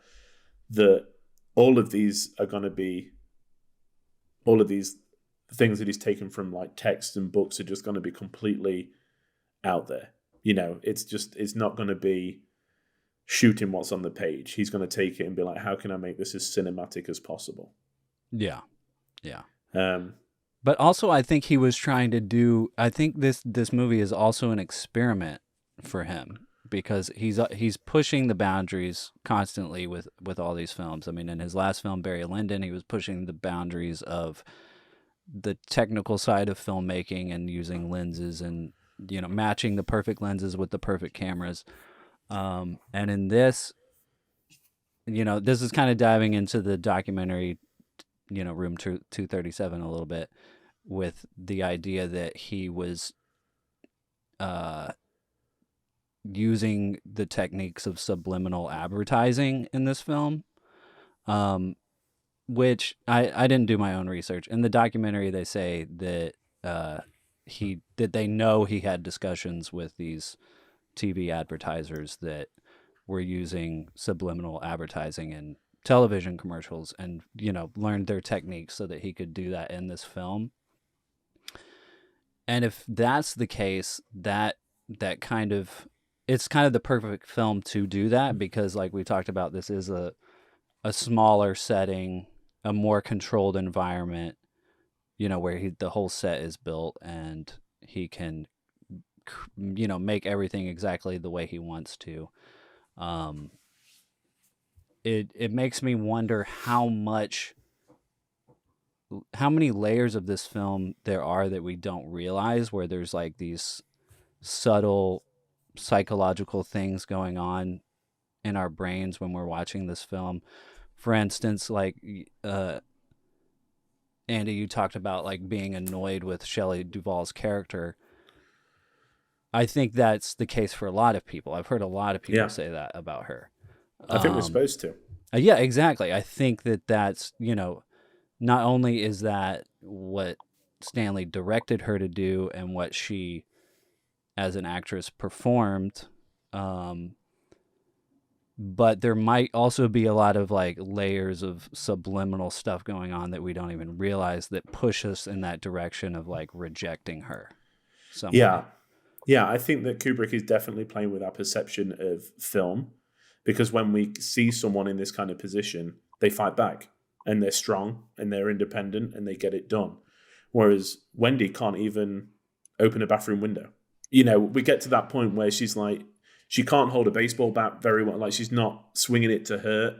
that all of these are going to be, all of these things that he's taken from like text and books are just going to be completely out there. You know, it's not going to be shooting what's on the page. He's going to take it and be like, how can I make this as cinematic as possible? Yeah. But also, I think he was trying to do. I think this movie is also an experiment for him, because he's pushing the boundaries constantly with all these films. I mean, in his last film, Barry Lyndon, he was pushing the boundaries of the technical side of filmmaking and using lenses and, matching the perfect lenses with the perfect cameras. And in this, this is kind of diving into the documentary, Room 237 a little bit, with the idea that he was using the techniques of subliminal advertising in this film, which I didn't do my own research. In the documentary, they say that they know he had discussions with these TV advertisers that were using subliminal advertising in television commercials, and learned their techniques so that he could do that in this film. And if that's the case, that kind of, it's kind of the perfect film to do that, because like we talked about, this is a smaller setting, a more controlled environment, where the whole set is built and he can, make everything exactly the way he wants to. It makes me wonder how many layers of this film there are that we don't realize, where there's like these subtle psychological things going on in our brains when we're watching this film. For instance, like Andy, you talked about like being annoyed with Shelley Duvall's character. I think that's the case for a lot of people. I've heard a lot of people say that about her. I think we're supposed to. Yeah, exactly. I think that's, not only is that what Stanley directed her to do and what she, as an actress, performed, but there might also be a lot of like layers of subliminal stuff going on that we don't even realize that push us in that direction of like rejecting her. Yeah, I think that Kubrick is definitely playing with our perception of film, because when we see someone in this kind of position, they fight back and they're strong and they're independent and they get it done. Whereas Wendy can't even open a bathroom window. We get to that point where she's like, she can't hold a baseball bat very well. Like, she's not swinging it to hurt.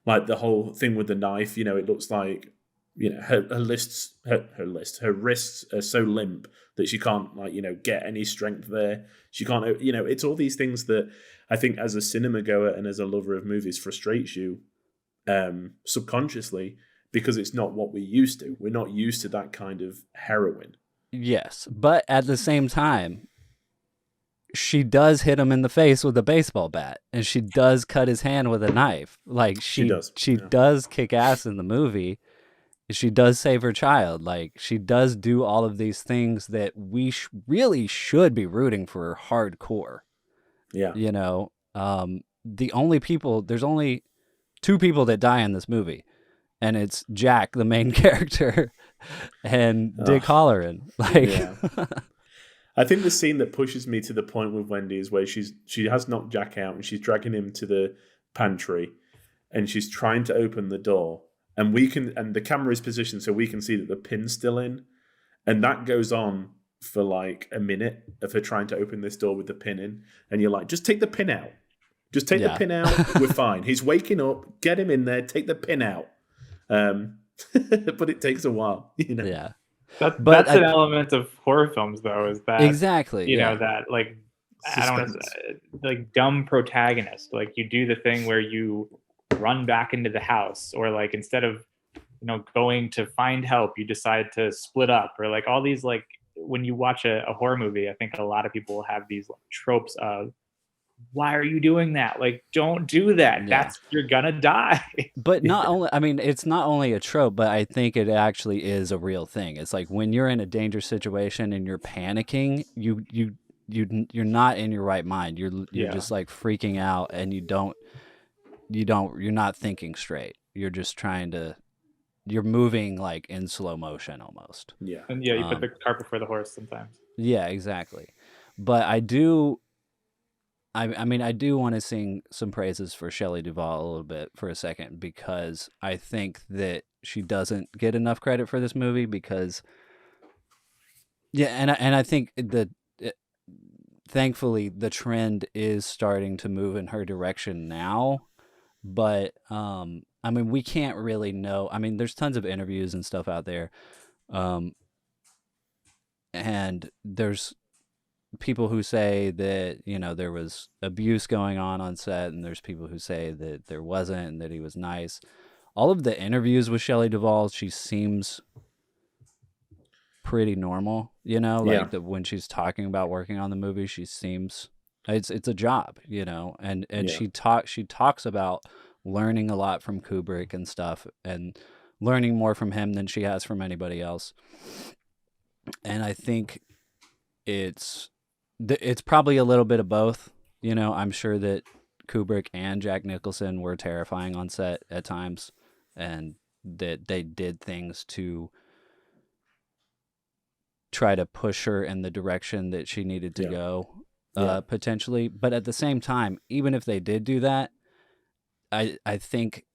Like the whole thing with the knife, it looks like, her wrists are so limp that she can't get any strength there. She can't, it's all these things that I think as a cinema goer and as a lover of movies frustrates you subconsciously, because it's not what we're used to. We're not used to that kind of heroine. Yes, but at the same time, she does hit him in the face with a baseball bat, and she does cut his hand with a knife. Like she does kick ass in the movie. She does save her child. Like, she does do all of these things that we really should be rooting for hardcore. Yeah. There's only two people that die in this movie, and it's Jack, the main character, and Dick Halloran. I think the scene that pushes me to the point with Wendy is where she has knocked Jack out and she's dragging him to the pantry, and she's trying to open the door. And the camera is positioned so we can see that the pin's still in. And that goes on for like a minute of her trying to open this door with the pin in. And you're like, just take the pin out. Just take the pin out. We're fine. He's waking up. Get him in there. Take the pin out. But it takes a while, Yeah. That's an element of horror films, though, is that exactly, that like suspense. I don't know, like dumb protagonist. Like, you do the thing where you run back into the house, or like instead of going to find help, you decide to split up, or like all these, like when you watch a horror movie, I think a lot of people have these like tropes of, why are you doing that? Like, don't do that. Yeah. You're gonna die. But it's not only a trope, but I think it actually is a real thing. It's like when you're in a dangerous situation and you're panicking, you're not in your right mind. You're just like freaking out, and you're not thinking straight. You're just you're moving like in slow motion almost. Yeah. And you put the cart before the horse sometimes. Yeah, exactly. But I do I mean, I do want to sing some praises for Shelley Duvall a little bit for a second, because I think that she doesn't get enough credit for this movie because, yeah, and I think that thankfully the trend is starting to move in her direction now. But I mean, we can't really know. I mean, there's tons of interviews and stuff out there, and there's people who say that, you know, there was abuse going on set, and there's people who say that there wasn't and that he was nice. All of the interviews with Shelley Duvall, she seems pretty normal, you know, like when she's talking about working on the movie, she seems it's a job, you know, and she talks about learning a lot from Kubrick and stuff, and learning more from him than she has from anybody else. And I think it's probably a little bit of both. You know, I'm sure that Kubrick and Jack Nicholson were terrifying on set at times, and that they did things to try to push her in the direction that she needed to go, potentially. But at the same time, even if they did do that, I think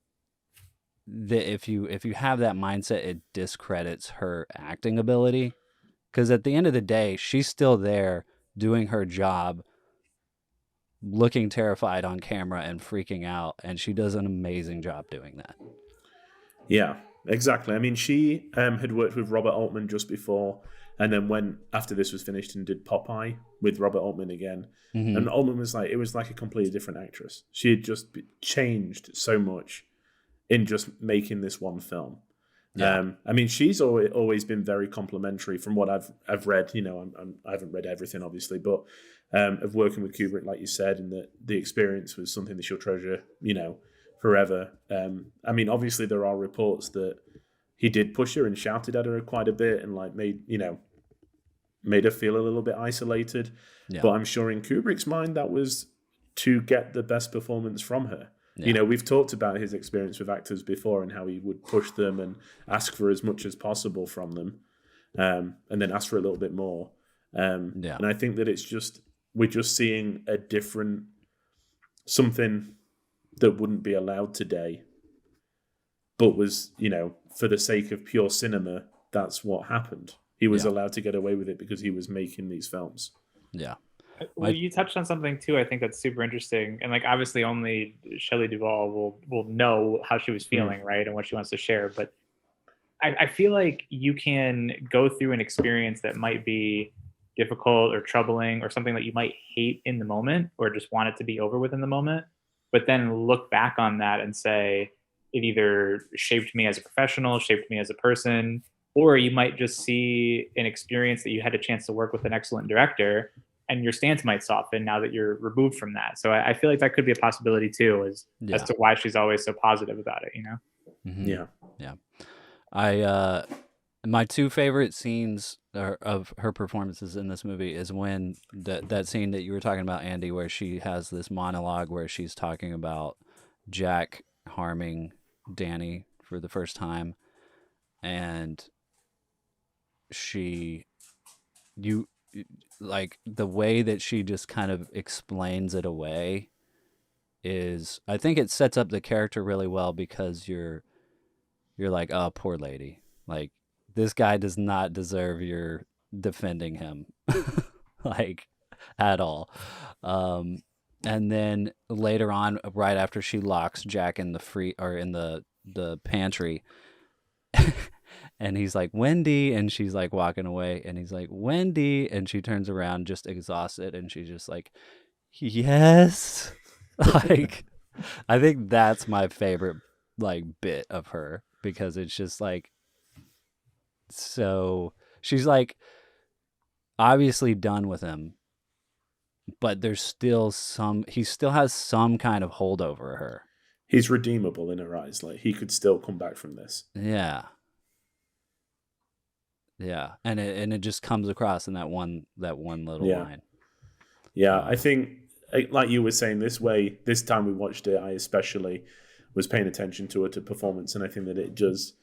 that if you have that mindset, it discredits her acting ability, because at the end of the day, she's still there doing her job, looking terrified on camera and freaking out, and she does an amazing job doing that. Yeah, exactly. I mean, she had worked with Robert Altman just before, and then went after this was finished and did Popeye with Robert Altman again. Mm-hmm. And Altman was like, it was like a completely different actress. She had just changed so much in just making this one film. Yeah. I mean, she's always been very complimentary from what I've read. You know, I haven't read everything, obviously, but of working with Kubrick, like you said, and that the experience was something that she'll treasure, you know, forever. I mean, obviously, there are reports that he did push her and shouted at her quite a bit, and like made her feel a little bit isolated. Yeah. But I'm sure in Kubrick's mind, that was to get the best performance from her. Yeah. You know, we've talked about his experience with actors before and how he would push them and ask for as much as possible from them, and then ask for a little bit more. And I think that we're just seeing a different, something that wouldn't be allowed today, but was, you know, for the sake of pure cinema, that's what happened. He was allowed to get away with it because he was making these films. Yeah. Well, you touched on something too. I think that's super interesting, and like obviously only Shelley Duvall will know how she was feeling, right, and what she wants to share. But I feel like you can go through an experience that might be difficult or troubling or something that you might hate in the moment or just want it to be over with in the moment, but then look back on that and say it either shaped me as a professional, shaped me as a person, or you might just see an experience that you had a chance to work with an excellent director, and your stance might soften now that you're removed from that. So I feel like that could be a possibility too, as to why she's always so positive about it, you know? Mm-hmm. Yeah. My two favorite scenes of her performances in this movie is when that scene that you were talking about, Andy, where she has this monologue where she's talking about Jack harming Danny for the first time, and like the way that she just kind of explains it away is, I think it sets up the character really well, because you're like, oh, poor lady, like this guy does not deserve your defending him like at all. And then later on, right after she locks Jack in the pantry, and he's like, Wendy, and she's like walking away, and he's like, Wendy, and she turns around just exhausted, and she's just like, yes. Like, I think that's my favorite like bit of her, because it's just like, so she's like obviously done with him, but there's still he still has some kind of hold over her. He's redeemable in her eyes. Like, he could still come back from this. Yeah. Yeah, and it just comes across in that one little line. Yeah, I think, like you were saying, this time we watched it, I especially was paying attention to her performance, and I think that it does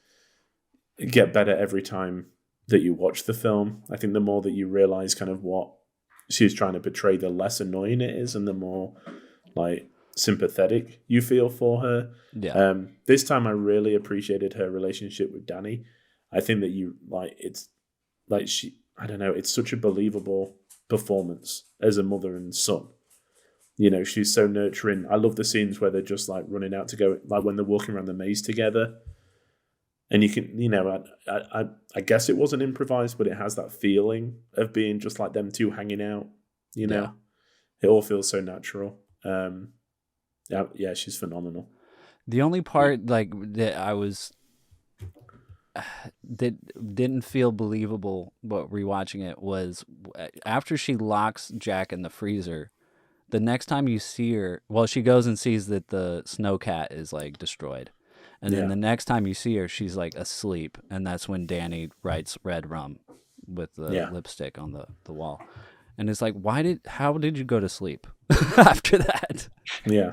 get better every time that you watch the film. I think the more that you realize kind of what she's trying to portray, the less annoying it is and the more like sympathetic you feel for her. Yeah. This time I really appreciated her relationship with Danny. I think that it's like I don't know, it's such a believable performance as a mother and son. You know, she's so nurturing. I love the scenes where they're just like running out to go, like when they're walking around the maze together. And you can, you know, I guess it wasn't improvised, but it has that feeling of being just like them two hanging out. You know, Yeah. It all feels so natural. Yeah, she's phenomenal. The only part like that I was that didn't feel believable, but rewatching it was after she locks Jack in the freezer. The next time you see her, well, she goes and sees that the snow cat is like destroyed. And then the next time you see her, she's like asleep. And that's when Danny writes Red Rum with the lipstick on the wall. And it's like, how did you go to sleep after that? Yeah.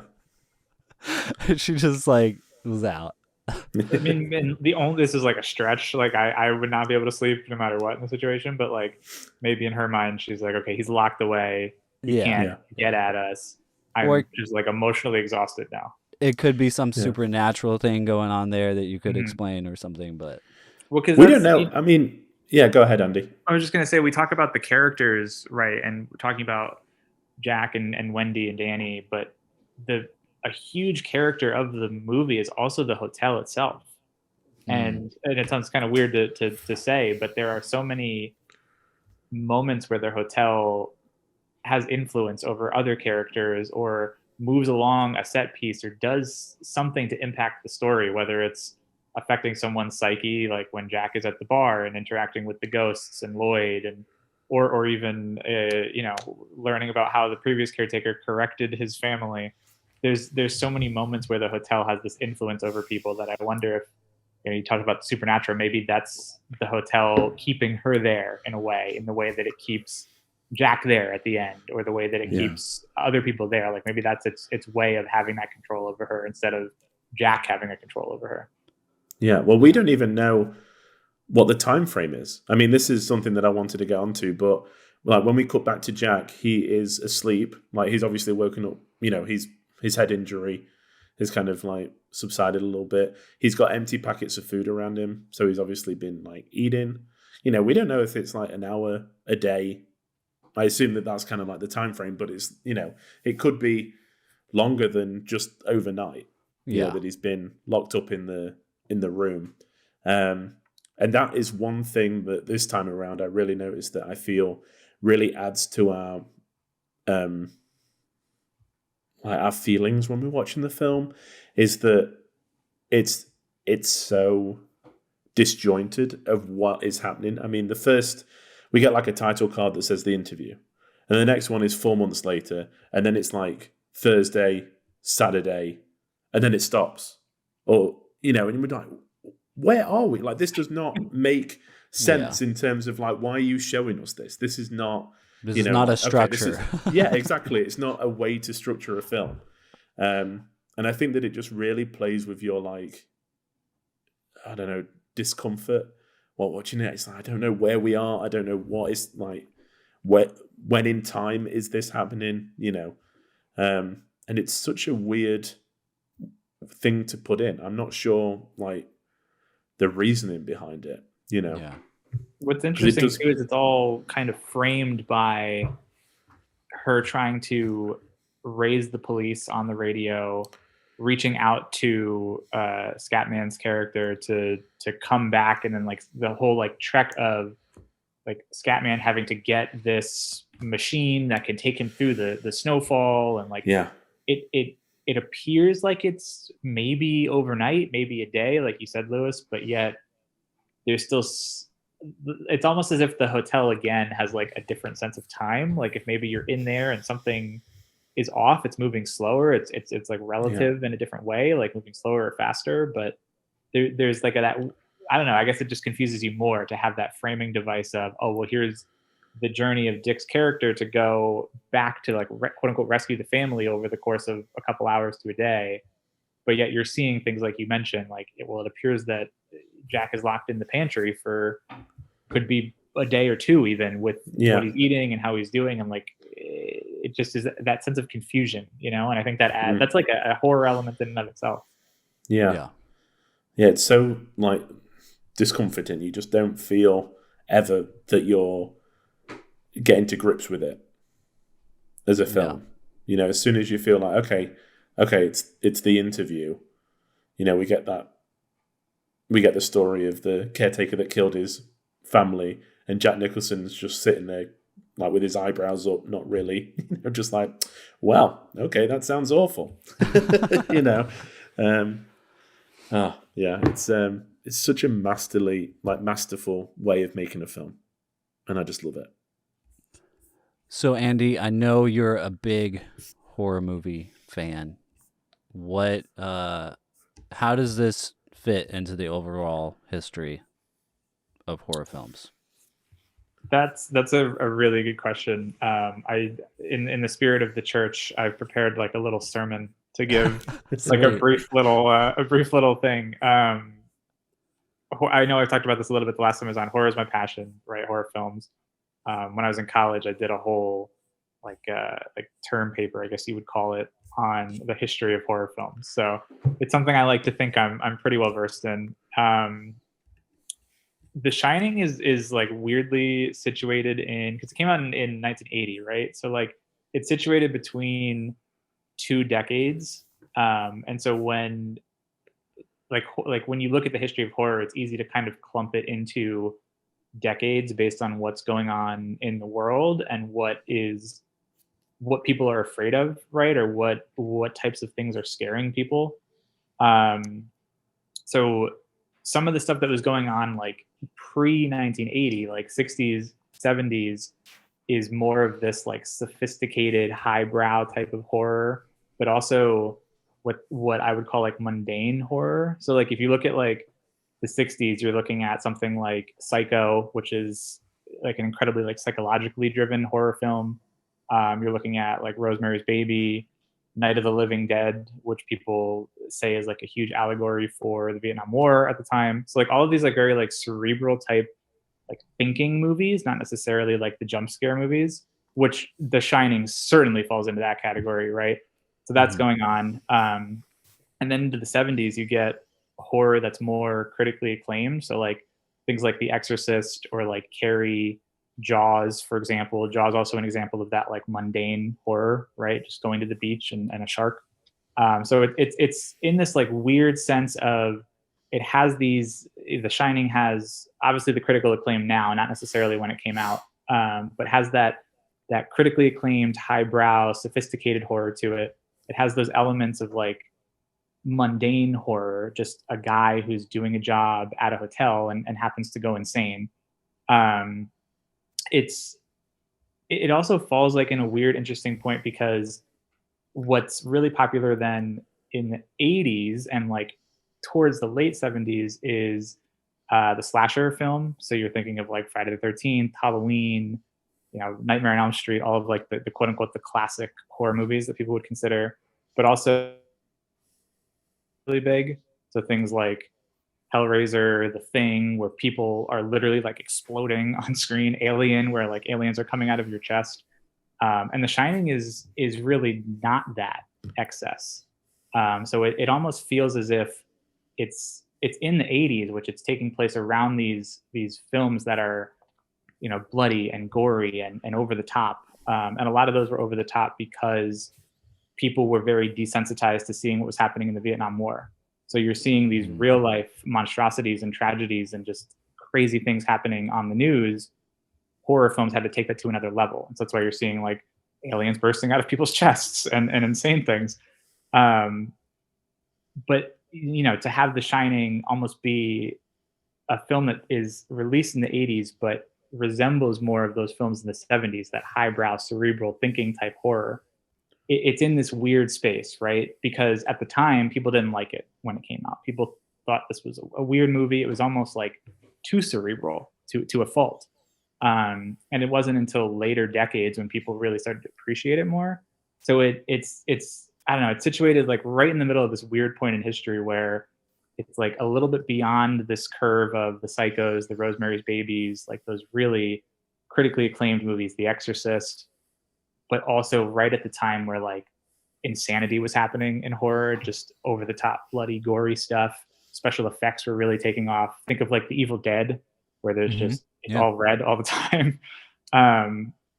She just like was out. I mean, and this is like a stretch. Like I would not be able to sleep no matter what in the situation. But like maybe in her mind, she's like, okay, he's locked away. He can't get at us. I'm just like emotionally exhausted now. It could be some supernatural thing going on there that you could explain or something, but well, because we don't know. I mean, yeah, go ahead, Andy. I was just gonna say we talk about the characters, right, and we're talking about Jack and Wendy and Danny, but a huge character of the movie is also the hotel itself, and it sounds kind of weird to say, but there are so many moments where their hotel has influence over other characters or moves along a set piece or does something to impact the story, whether it's affecting someone's psyche, like when Jack is at the bar and interacting with the ghosts and Lloyd, and or even learning about how the previous caretaker corrected his family. There's so many moments where the hotel has this influence over people that I wonder if, you talk about the supernatural, maybe that's the hotel keeping her there in the way that it keeps Jack there at the end, or the way that it keeps other people there. Like maybe that's its way of having that control over her instead of Jack having a control over her. Yeah, well, we don't even know what the time frame is. I mean, this is something that I wanted to get onto, but like when we cut back to Jack, he is asleep. Like he's obviously woken up. You know, his head injury has kind of like subsided a little bit. He's got empty packets of food around him, so he's obviously been like eating. You know, we don't know if it's like an hour, a day. I assume that that's kind of like the time frame, but it's, it could be longer than just overnight. Yeah, that he's been locked up in the room, and that is one thing that this time around I really noticed that I feel really adds to our feelings when we're watching the film, is that it's so disjointed of what is happening. I mean, we get like a title card that says the interview, and the next one is 4 months later, and then it's like Thursday, Saturday, and then it stops. Or, and we're like, where are we? Like, this does not make sense in terms of like, why are you showing us this? This is not, this is not a structure. Yeah, exactly. It's not a way to structure a film. And I think that it just really plays with your like, I don't know, discomfort while watching it. It's like, I don't know where we are. I don't know what is like, when in time is this happening, and it's such a weird thing to put in. I'm not sure like the reasoning behind it, Yeah. What's interesting too is it's all kind of framed by her trying to raise the police on the radio, reaching out to Scatman's character to come back, and then like the whole like trek of like Scatman having to get this machine that can take him through the snowfall, and like it appears like it's maybe overnight, maybe a day, like you said, Lewis, but yet there's still, it's almost as if the hotel again has like a different sense of time. Like if maybe you're in there and something is off, it's moving slower. It's like relative in a different way, like moving slower or faster. But there's like that, I don't know, I guess it just confuses you more to have that framing device of, oh, well, here's the journey of Dick's character to go back to like quote unquote rescue the family over the course of a couple hours to a day. But yet you're seeing things like you mentioned, like, it appears that Jack is locked in the pantry for could be a day or two, even with Yeah. what he's eating and how he's doing, and like it just is that sense of confusion, and I think that that's like a horror element in and of itself. Yeah. It's so like discomforting. You just don't feel ever that you're getting to grips with it as a film. As soon as you feel like okay, it's the interview. We get the story of the caretaker that killed his family, and Jack Nicholson's just sitting there like with his eyebrows up, not really, just like, well, okay, that sounds awful. It's such a masterful way of making a film, and I just love it. So Andy, I know you're a big horror movie fan. How does this fit into the overall history of horror films? That's a really good question. In the spirit of the church, I've prepared like a little sermon to give, like a brief little thing. I know I've talked about this a little bit the last time I was on. Horror is my passion, right? Horror films. When I was in college, I did a whole like term paper, I guess you would call it, on the history of horror films. So it's something I like to think I'm pretty well versed in. The Shining is like weirdly situated because it came out in 1980, right? So like it's situated between two decades, and so when when you look at the history of horror, it's easy to kind of clump it into decades based on what's going on in the world and what people are afraid of, right? Or what types of things are scaring people. So some of the stuff that was going on like pre 1980, like 60s, 70s, is more of this like sophisticated, highbrow type of horror, but also what I would call like mundane horror. So like if you look at like the 60s, you're looking at something like Psycho, which is like an incredibly like psychologically driven horror film. You're looking at like Rosemary's Baby, Night of the Living Dead, which people say is like a huge allegory for the Vietnam War at the time. So like all of these like very like cerebral type like thinking movies, not necessarily like the jump scare movies, which The Shining certainly falls into that category, right? So that's going on. And then into the 70s, you get horror that's more critically acclaimed. So like things like The Exorcist or like Carrie, Jaws, for example. Jaws also an example of that like mundane horror, right? Just going to the beach and a shark. So it's in this like weird sense of it has these. The Shining has obviously the critical acclaim now, not necessarily when it came out, but has that critically acclaimed, highbrow, sophisticated horror to it. It has those elements of like mundane horror, just a guy who's doing a job at a hotel and happens to go insane. It also falls like in a weird, interesting point because what's really popular then in the 80s and like towards the late 70s is the slasher film. So you're thinking of like Friday the 13th, Halloween, Nightmare on Elm Street, all of like the quote unquote the classic horror movies that people would consider, but also really big. So things like Hellraiser, The Thing, where people are literally like exploding on screen, Alien, where like aliens are coming out of your chest. And The Shining is really not that excess. So it almost feels as if it's in the 80s, which it's taking place around these films that are, bloody and gory and over the top. And a lot of those were over the top because people were very desensitized to seeing what was happening in the Vietnam War. So you're seeing these real life monstrosities and tragedies and just crazy things happening on the news. Horror films had to take that to another level. And so that's why you're seeing like aliens bursting out of people's chests and insane things. But, to have The Shining almost be a film that is released in the 80s, but resembles more of those films in the 70s, that highbrow, cerebral thinking type horror. It's in this weird space, right? Because at the time, people didn't like it when it came out. People thought this was a weird movie. It was almost like too cerebral to a fault. And it wasn't until later decades when people really started to appreciate it more. So it's I don't know, it's situated like right in the middle of this weird point in history where it's like a little bit beyond this curve of the Psychos, the Rosemary's Babies, like those really critically acclaimed movies, The Exorcist, but also right at the time where like insanity was happening in horror, just over the top, bloody, gory stuff. Special effects were really taking off. Think of like The Evil Dead, where there's just it's all red all the time.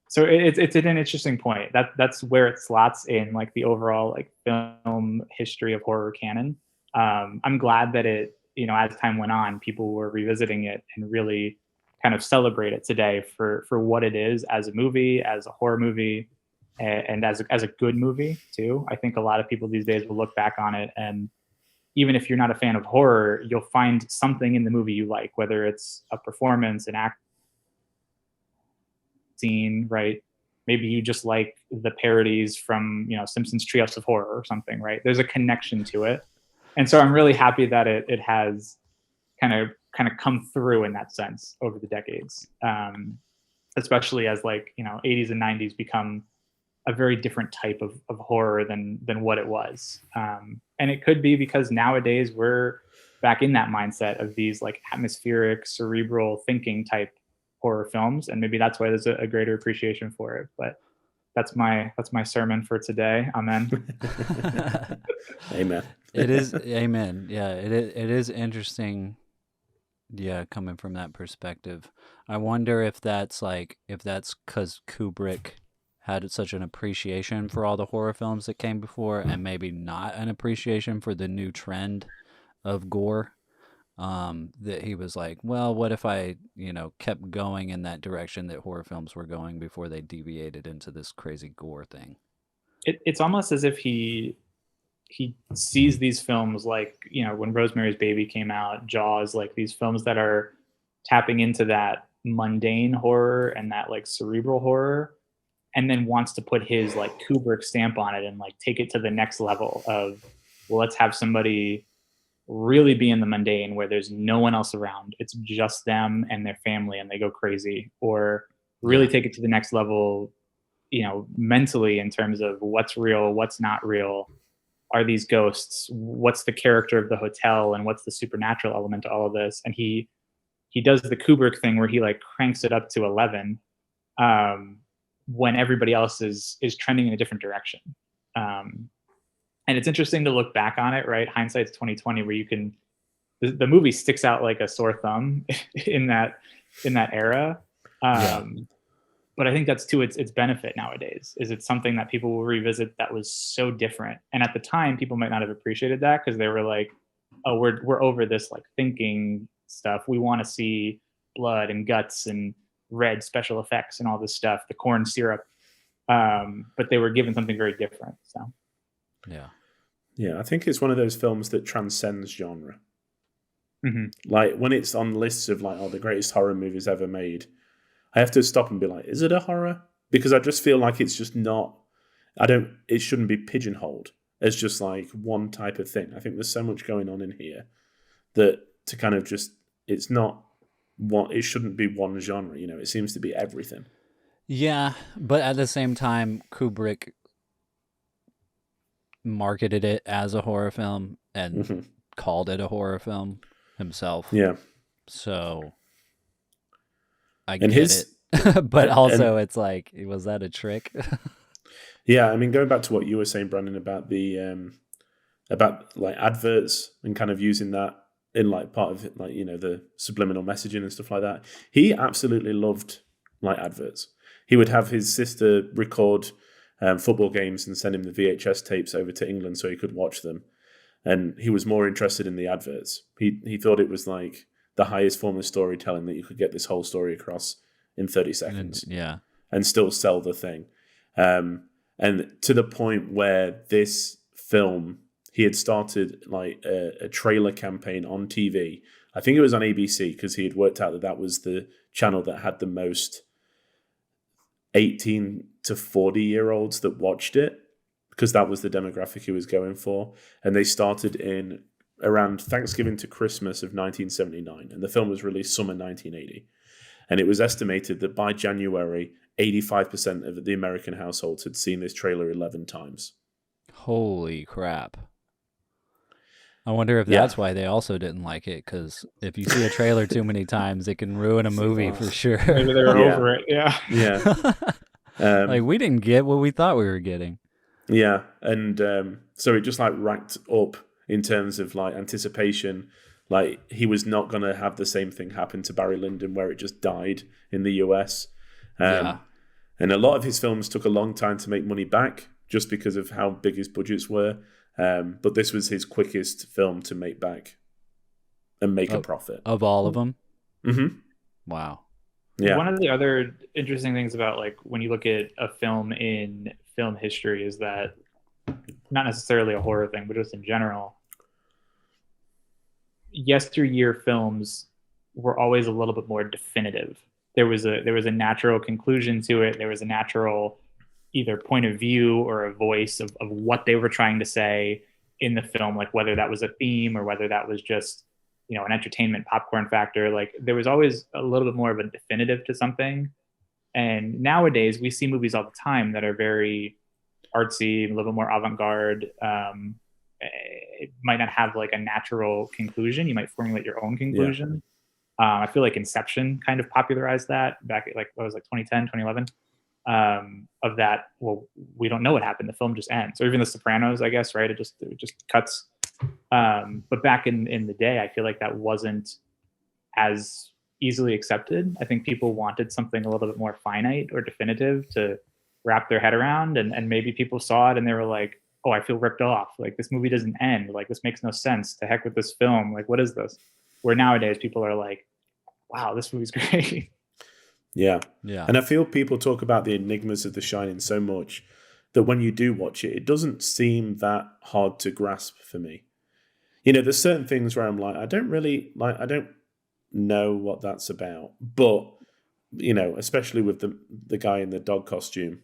So it's an interesting point. That's where it slots in like the overall like film history of horror canon. I'm glad that it, you know, as time went on, people were revisiting it and really kind of celebrate it today for what it is as a movie, as a horror movie, and as a good movie too. I think a lot of people these days will look back on it, and even if you're not a fan of horror, you'll find something in the movie you like, whether it's a performance, an act scene, right? Maybe you just like the parodies from, you know, Simpsons Treehouse of Horror or something, right? There's a connection to it. And so I'm really happy that it has kind of come through in that sense over the decades, especially as like, you know, 80s and 90s become a very different type of horror than what it was. And it could be because nowadays we're back in that mindset of these like atmospheric, cerebral thinking type horror films. And maybe that's why there's a greater appreciation for it. But that's my sermon for today. Amen. Amen. It is. Amen. Yeah, it is interesting. Yeah, coming from that perspective. I wonder if that's because Kubrick had such an appreciation for all the horror films that came before, and maybe not an appreciation for the new trend of gore. That he was like, well, what if I, you know, kept going in that direction that horror films were going before they deviated into this crazy gore thing? It's almost as if he sees these films like, you know, when Rosemary's Baby came out, Jaws, like these films that are tapping into that mundane horror and that like cerebral horror, and then wants to put his like Kubrick stamp on it and like take it to the next level of, well, let's have somebody really be in the mundane where there's no one else around. It's just them and their family and they go crazy, or really take it to the next level, you know, mentally in terms of what's real, what's not real. Are these ghosts? What's the character of the hotel and what's the supernatural element to all of this? And he does the Kubrick thing where he like cranks it up to 11 when everybody else is trending in a different direction. And it's interesting to look back on it, right? Hindsight's 2020, where you can, the movie sticks out like a sore thumb in that era. But I think that's to its benefit nowadays, is it's something that people will revisit that was so different. And at the time, people might not have appreciated that because they were like, oh, we're over this like thinking stuff. We want to see blood and guts and red special effects and all this stuff, the corn syrup. But they were given something very different. So yeah, I think it's one of those films that transcends genre. Mm-hmm. Like when it's on lists of like, oh, the greatest horror movies ever made, I have to stop and be like, is it a horror? Because I just feel like it's just not, it shouldn't be pigeonholed as just like one type of thing. I think there's so much going on in here that to kind of just, it's not one, it shouldn't be one genre, you know, it seems to be everything. Yeah, but at the same time, Kubrick marketed it as a horror film and called it a horror film himself. Yeah. So I get it. But also it's like, was that a trick? Yeah, I mean, going back to what you were saying, Brandon, about the about like adverts and kind of using that in like part of it, like, you know, the subliminal messaging and stuff like that. He absolutely loved like adverts. He would have his sister record football games and send him the VHS tapes over to England so he could watch them. And he was more interested in the adverts. He thought it was like the highest form of storytelling, that you could get this whole story across in 30 seconds. And still sell the thing. And to the point where this film, he had started like a trailer campaign on TV. I think it was on ABC, because he had worked out that was the channel that had the most 18 to 40-year-olds that watched it, because that was the demographic he was going for. And they started in around Thanksgiving to Christmas of 1979, and the film was released summer 1980. And it was estimated that by January, 85% of the American households had seen this trailer 11 times. Holy crap. I wonder if that's why they also didn't like it, because if you see a trailer too many times, it can ruin a movie for sure. Maybe they were over it. Yeah. Yeah. Like, we didn't get what we thought we were getting. Yeah, and so it just like racked up in terms of like anticipation. Like, he was not going to have the same thing happen to Barry Lyndon where it just died in the US. And a lot of his films took a long time to make money back just because of how big his budgets were. But this was his quickest film to make back and make a profit. Of all of them? Mm-hmm. Wow. Yeah. One of the other interesting things about like when you look at a film in film history is that, not necessarily a horror thing, but just in general, yesteryear films were always a little bit more definitive. There was a natural conclusion to it. There was a natural either point of view or a voice of what they were trying to say in the film, like whether that was a theme or whether that was just, you know, an entertainment popcorn factor. Like, there was always a little bit more of a definitive to something. And nowadays we see movies all the time that are very artsy, a little bit more avant-garde. It might not have like a natural conclusion. You might formulate your own conclusion. I feel like Inception kind of popularized that back at like, what was it, like 2010, 2011, of that. Well, we don't know what happened. The film just ends. Or even The Sopranos, I guess, right? It just cuts. But back in the day, I feel like that wasn't as easily accepted. I think people wanted something a little bit more finite or definitive to wrap their head around. And maybe people saw it and they were like, oh, I feel ripped off. Like, this movie doesn't end. Like, this makes no sense. To heck with this film. Like, what is this? Where nowadays people are like, wow, this movie's great. Yeah. And I feel people talk about the enigmas of The Shining so much that when you do watch it, it doesn't seem that hard to grasp for me. You know, there's certain things where I'm like, I don't know what that's about. But, you know, especially with the guy in the dog costume,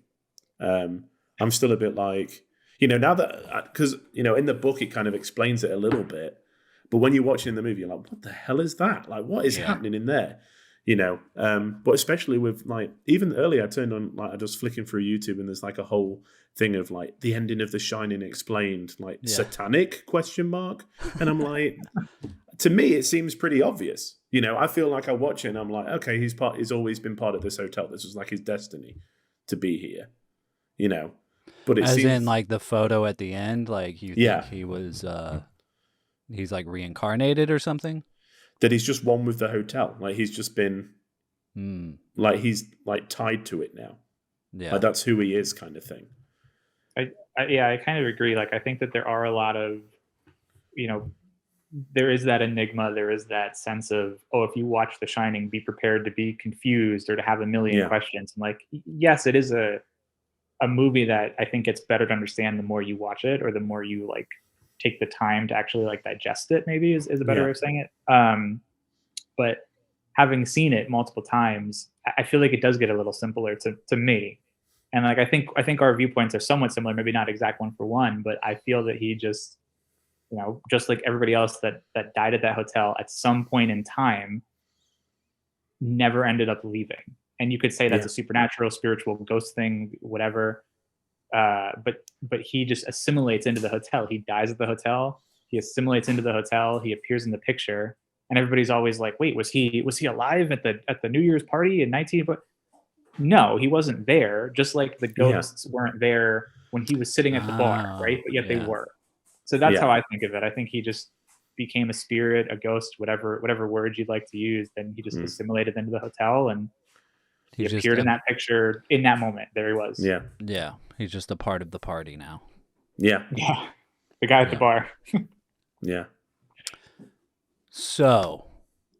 I'm still a bit like, you know, now that, because, you know, in the book, it kind of explains it a little bit. But when you watch it in the movie, you're like, what the hell is that? Like, what is happening in there? You know, but especially with like, even earlier, I turned on, like, I was flicking through YouTube and there's like a whole thing of like the ending of The Shining explained, like satanic ? And I'm like, to me, it seems pretty obvious. You know, I feel like I watch it and I'm like, okay, he's always been part of this hotel. This was like his destiny to be here, you know. But it seems in like the photo at the end, like you think he was, he's like reincarnated or something? That he's just one with the hotel. Like, he's just been, like, he's like tied to it now. Yeah. Like, that's who he is, kind of thing. I kind of agree. Like, I think that there are a lot of, you know, there is that enigma. There is that sense of, oh, if you watch The Shining, be prepared to be confused or to have a million questions. And like, yes, it is a movie that I think gets better to understand the more you watch it, or the more you like take the time to actually like digest it, maybe is a better way of saying it. But having seen it multiple times, I feel like it does get a little simpler to me. And like, I think our viewpoints are somewhat similar, maybe not exact one for one, but I feel that he just, you know, just like everybody else that died at that hotel at some point in time, never ended up leaving. And you could say that's a supernatural, spiritual, ghost thing, whatever. But he just assimilates into the hotel. He dies at the hotel. He assimilates into the hotel. He appears in the picture, and everybody's always like, "Wait, was he alive at the New Year's party in 19?" But no, he wasn't there. Just like the ghosts weren't there when he was sitting at the bar, right? But yet they were. So that's how I think of it. I think he just became a spirit, a ghost, whatever word you'd like to use. Then he just assimilated into the hotel, and he appeared in that picture in that moment. There he was. Yeah. He's just a part of the party now. Yeah. The guy at the bar. Yeah. So,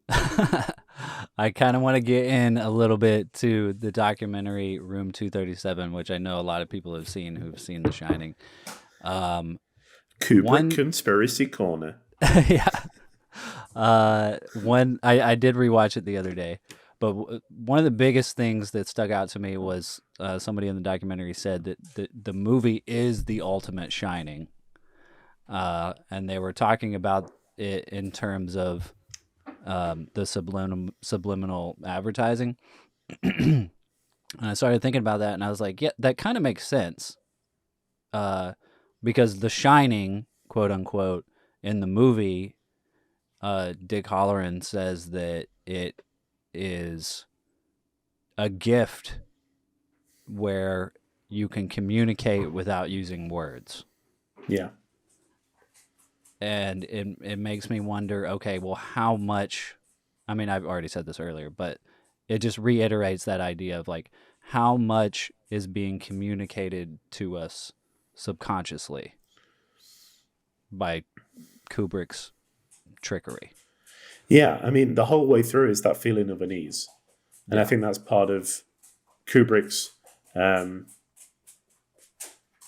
I kind of want to get in a little bit to the documentary Room 237, which I know a lot of people have seen who've seen The Shining. Kubrick Conspiracy Corner. When I did rewatch it the other day, but one of the biggest things that stuck out to me was somebody in the documentary said that the movie is the ultimate Shining, and they were talking about it in terms of the subliminal advertising. And I started thinking about that, and I was like, yeah, that kind of makes sense, because The Shining, quote unquote, in the movie, Dick Halloran says that it is a gift where you can communicate without using words. Yeah. And it makes me wonder, okay, well, how much, I mean, I've already said this earlier, but it just reiterates that idea of like how much is being communicated to us subconsciously by Kubrick's trickery. Yeah, I mean, the whole way through is that feeling of unease. And I think that's part of Kubrick's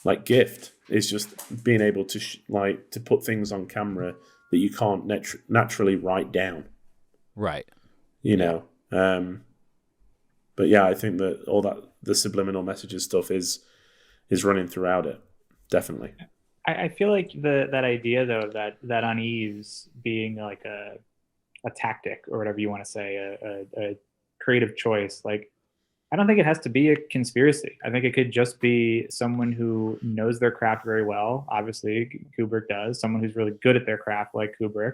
like gift, is just being able to to put things on camera that you can't naturally write down. Right. You know. But yeah, I think that all that the subliminal messages stuff is running throughout it. Definitely. I feel like that idea though, that unease being like a tactic or whatever you want to say, a creative choice, like I don't think it has to be a conspiracy. I think it could just be someone who knows their craft very well. Obviously, Kubrick does. Someone who's really good at their craft, like Kubrick,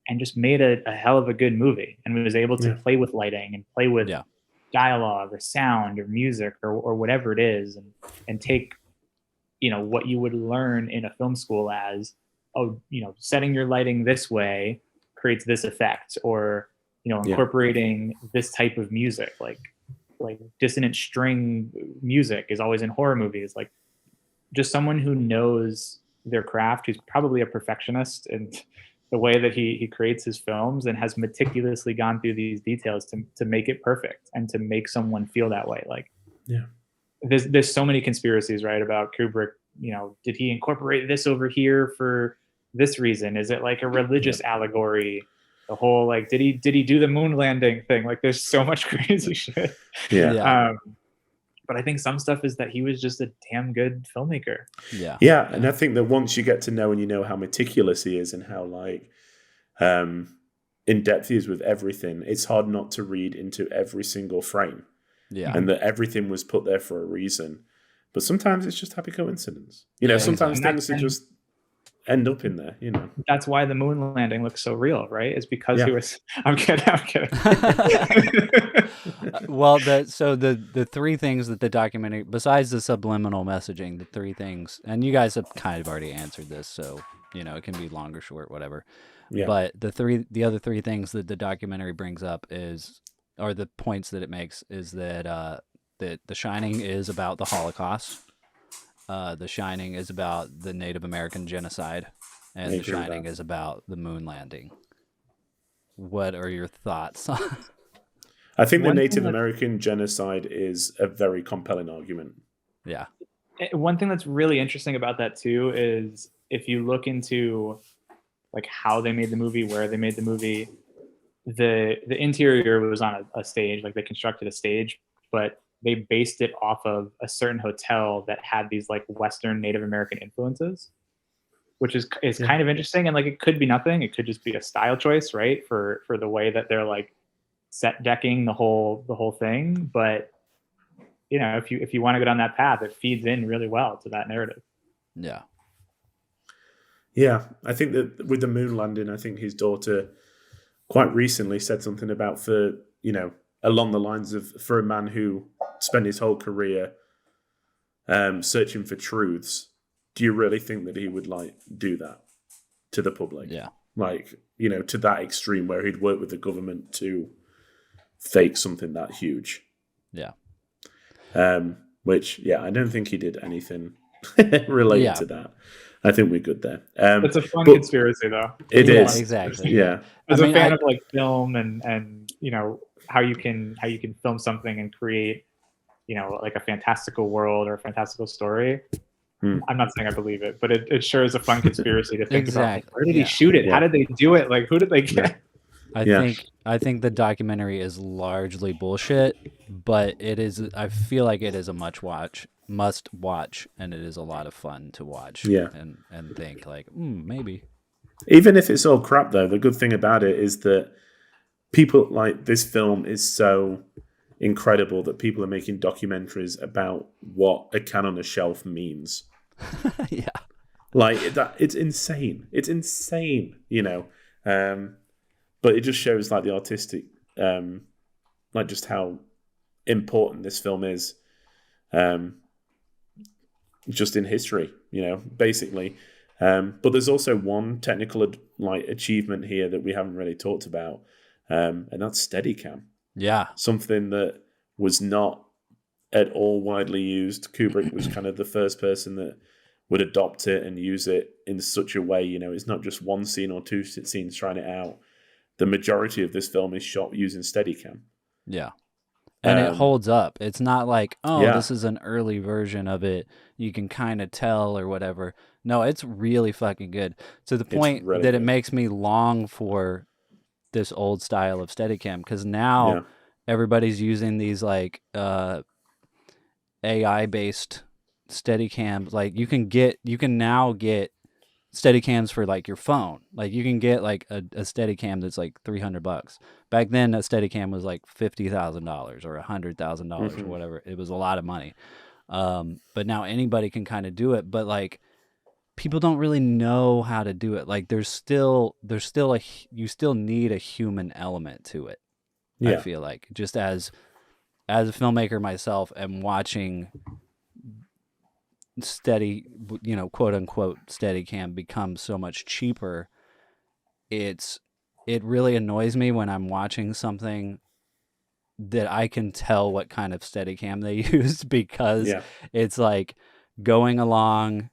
and just made a hell of a good movie and was able to play with lighting and play with dialogue or sound or music or whatever it is, and take, you know, what you would learn in a film school as, oh, you know, setting your lighting this way creates this effect, or, you know, incorporating this type of music, like dissonant string music is always in horror movies. Like, just someone who knows their craft, who's probably a perfectionist in the way that he creates his films, and has meticulously gone through these details to make it perfect and to make someone feel that way. Like, there's so many conspiracies, right, about Kubrick. You know, did he incorporate this over here for this reason? Is it like a religious allegory? The whole, like, did he do the moon landing thing? Like, there's so much crazy shit. But I think some stuff is that he was just a damn good filmmaker. Yeah, and I think that once you get to know, and you know how meticulous he is and how like in depth he is with everything, it's hard not to read into every single frame. Yeah, and that everything was put there for a reason. But sometimes it's just happy coincidence. You know, sometimes things are just end up in there, you know. That's why the moon landing looks so real, right? It's because he was. I'm kidding. Well, the three things that the documentary, besides the subliminal messaging, the three things, and you guys have kind of already answered this, so you know it can be long or short, whatever. Yeah. But the other three things that the documentary brings up or the points that it makes, is that that The Shining is about the Holocaust. The Shining is about the Native American genocide, and The Shining is about the moon landing. What are your thoughts? I think the Native American genocide is a very compelling argument. Yeah. One thing that's really interesting about that too is if you look into like how they made the movie, where they made the movie, the interior was on a stage, like they constructed a stage, but they based it off of a certain hotel that had these like Western Native American influences, which is kind of interesting. And like, it could be nothing. It could just be a style choice, right? For the way that they're like set decking the whole thing. But you know, if you want to go down that path, it feeds in really well to that narrative. Yeah. Yeah. I think that with the moon landing, I think his daughter quite recently said something about, for, you know, along the lines of, for a man who spent his whole career searching for truths, do you really think that he would like do that to the public? Yeah. Like, you know, to that extreme where he'd work with the government to fake something that huge. Yeah. Which, I don't think he did anything related to that. I think we're good there. It's a fun conspiracy, though. It is. Exactly. Yeah. As a fan of like film and you know how you can film something and create, you know, like a fantastical world or a fantastical story. I'm not saying I believe it, but it sure is a fun conspiracy to think about. Like, where did he shoot it? How did they do it? Like, who did they get? I think the documentary is largely bullshit, but it is. I feel like it is a must watch, and it is a lot of fun to watch. Yeah, and think like maybe. Even if it's all crap, though, the good thing about it is that people like this film is so incredible that people are making documentaries about what a can on a shelf means. Yeah. Like that, it's insane. It's insane, you know. But it just shows like the artistic, like just how important this film is, just in history, you know, basically. But there's also one technical like achievement here that we haven't really talked about, and that's Steadicam. Yeah, Something that was not at all widely used. Kubrick was kind of the first person that would adopt it and use it in such a way, you know, it's not just one scene or two scenes trying it out. The majority of this film is shot using Steadicam. yeah. And it holds up. It's not like, this is an early version of it. You can kind of tell or whatever. No, it's really fucking good. To the point really that good. it makes me long for this old style of Steadicam, because now everybody's using these like AI-based Steadicams. Like you can now get Steadicams for like your phone. Like you can get like a Steadicam that's like $300. Back then, a Steadicam was like $50,000 or $100,000 or whatever. It was a lot of money. But now anybody can kind of do it. But like people don't really know how to do it. Like you still need a human element to it. I feel like just as a filmmaker myself, am watching steady, you know, quote unquote Steadicam become so much cheaper. It really annoys me when I'm watching something that I can tell what kind of Steadicam they used, because it's like going along,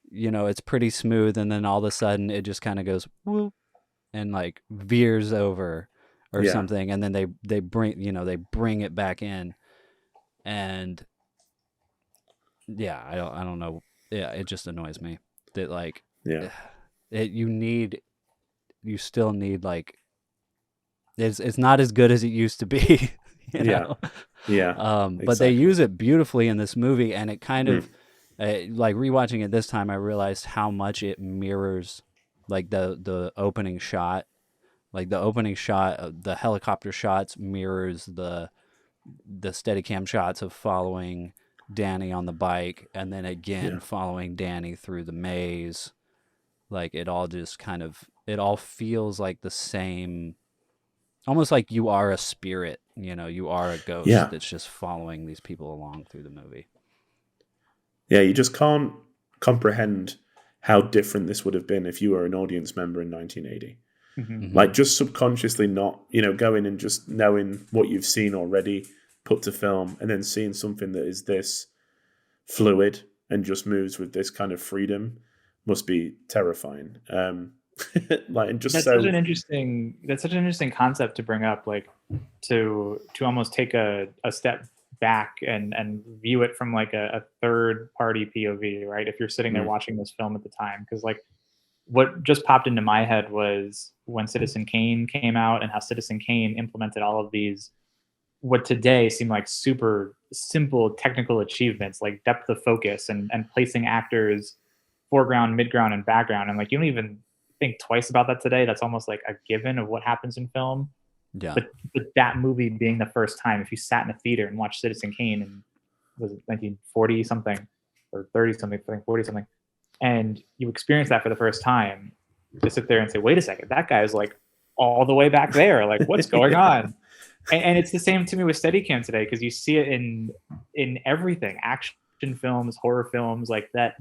you know, it's pretty smooth, and then all of a sudden it just kind of goes whoop and like veers over or something, and then they bring it back in, and I don't know. Yeah, it just annoys me that like you still need like it's not as good as it used to be. You know? Exactly. But they use it beautifully in this movie, and it kind of like rewatching it this time, I realized how much it mirrors like the opening shot. Like the opening shot, the helicopter shots mirrors the Steadicam shots of following Danny on the bike, and then again following Danny through the maze. Like it all just it all feels like the same, almost like you are a spirit, you know, you are a ghost that's just following these people along through the movie. Yeah, you just can't comprehend how different this would have been if you were an audience member in 1980. Like just subconsciously not, you know, going and just knowing what you've seen already put to film, and then seeing something that is this fluid and just moves with this kind of freedom must be terrifying. Like, and just that's such an interesting concept to bring up, like to almost take a step back and view it from like a third party POV, right? If you're sitting there watching this film at the time, because like what just popped into my head was when Citizen Kane came out, and how Citizen Kane implemented all of these what today seem like super simple technical achievements, like depth of focus and placing actors foreground, midground, and background. And like you don't even think twice about that today. That's almost like a given of what happens in film. Yeah. But that movie being the first time, if you sat in a theater and watched Citizen Kane in, was it 1940 something or 30 something, 40 something, and you experience that for the first time, to sit there and say, wait a second, that guy is like all the way back there. Like what's going on? And it's the same to me with Steadicam today, because you see it in everything, action films, horror films, like that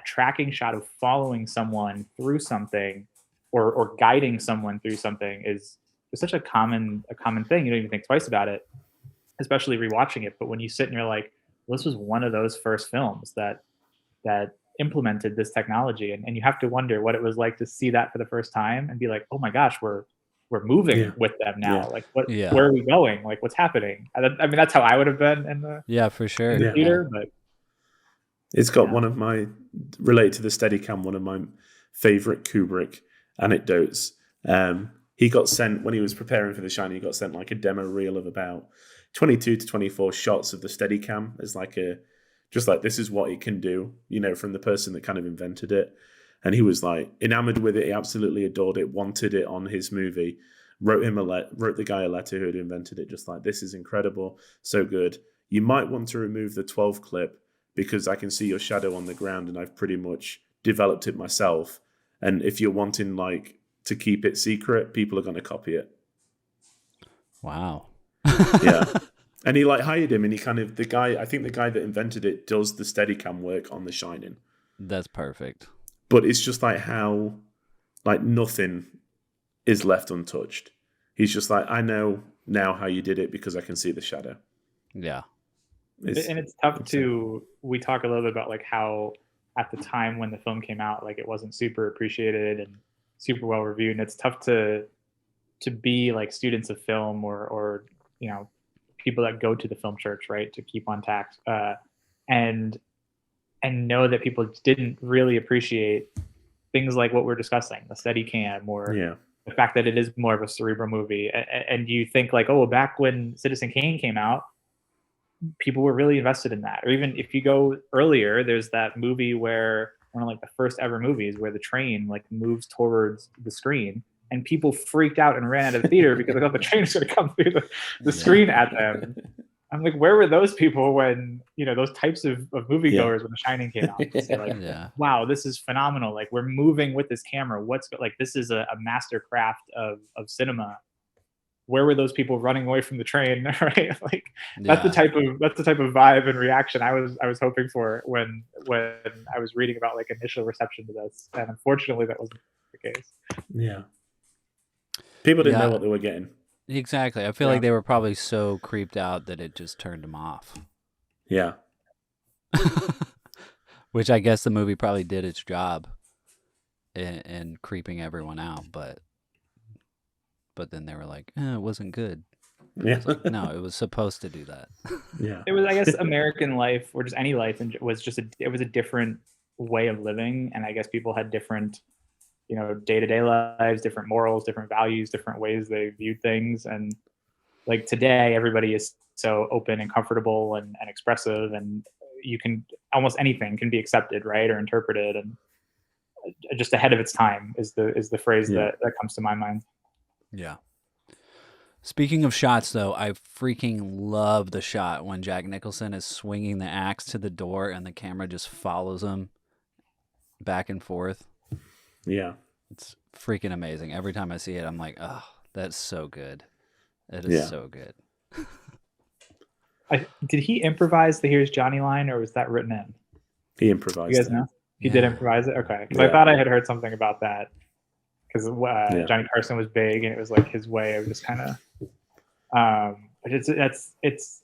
tracking shot of following someone through something or guiding someone through something is such a common thing. You don't even think twice about it, especially rewatching it. But when you sit and you're like, well, this was one of those first films that implemented this technology, and you have to wonder what it was like to see that for the first time and be like, oh my gosh, we're moving with them now. Like where are we going? Like what's happening? I mean, that's how I would have been in the for sure in the theater, but it's got one of my, related to the Steadicam, one of my favorite Kubrick anecdotes. He got sent, when he was preparing for The Shining, he got sent like a demo reel of about 22 to 24 shots of the Steadicam as like just like, this is what it can do, you know, from the person that kind of invented it. And he was like enamored with it. He absolutely adored it, wanted it on his movie, wrote the guy a letter who had invented it, just like, this is incredible, so good. You might want to remove the 12 clip because I can see your shadow on the ground and I've pretty much developed it myself. And if you're wanting like to keep it secret, people are going to copy it. Wow. Yeah. And he like hired him, and he kind of I think the guy that invented it does the Steadicam work on The Shining. That's perfect. But it's just like how like nothing is left untouched. He's just like, I know now how you did it because I can see the shadow. Yeah. And it's tough to, we talk a little bit about like how at the time when the film came out, like it wasn't super appreciated and super well reviewed. And it's tough to be like students of film or you know, people that go to the film church, right, to keep on tact, and know that people didn't really appreciate things like what we're discussing, the Steadicam, or the fact that it is more of a cerebral movie. And you think like, oh, back when Citizen Kane came out, people were really invested in that. Or even if you go earlier, there's that movie where one of like the first ever movies where the train like moves towards the screen, and people freaked out and ran out of the theater because they thought the train was going to come through the screen at them. I'm like, where were those people when, you know, those types of moviegoers when The Shining came out? So like, wow, this is phenomenal. Like, we're moving with this camera. This is a master craft of cinema. Where were those people running away from the train? Right? Like, that's the type of vibe and reaction I was hoping for when I was reading about like initial reception to this. And unfortunately, that wasn't the case. Yeah. People didn't know what they were getting. Exactly. I feel like they were probably so creeped out that it just turned them off. Yeah. Which I guess the movie probably did its job in creeping everyone out, but then they were like, it wasn't good. Yeah. Like, no, it was supposed to do that. Yeah. It was, I guess, American life, or just any life, and it was a different way of living, and I guess people had different, you know, day-to-day lives, different morals, different values, different ways they viewed things. And like today, everybody is so open and comfortable and expressive, and you can, almost anything can be accepted, right, or interpreted, and just ahead of its time is the phrase that comes to my mind. Yeah. Speaking of shots, though, I freaking love the shot when Jack Nicholson is swinging the axe to the door and the camera just follows him back and forth. Yeah. It's freaking amazing. Every time I see it, I'm like, oh, that's so good. It is so good. Did he improvise the "Here's Johnny" line, or was that written in? He improvised. You guys know? He did improvise it? Okay. Because I thought I had heard something about that. Because Johnny Carson was big, and it was like his way of just kind of... but it's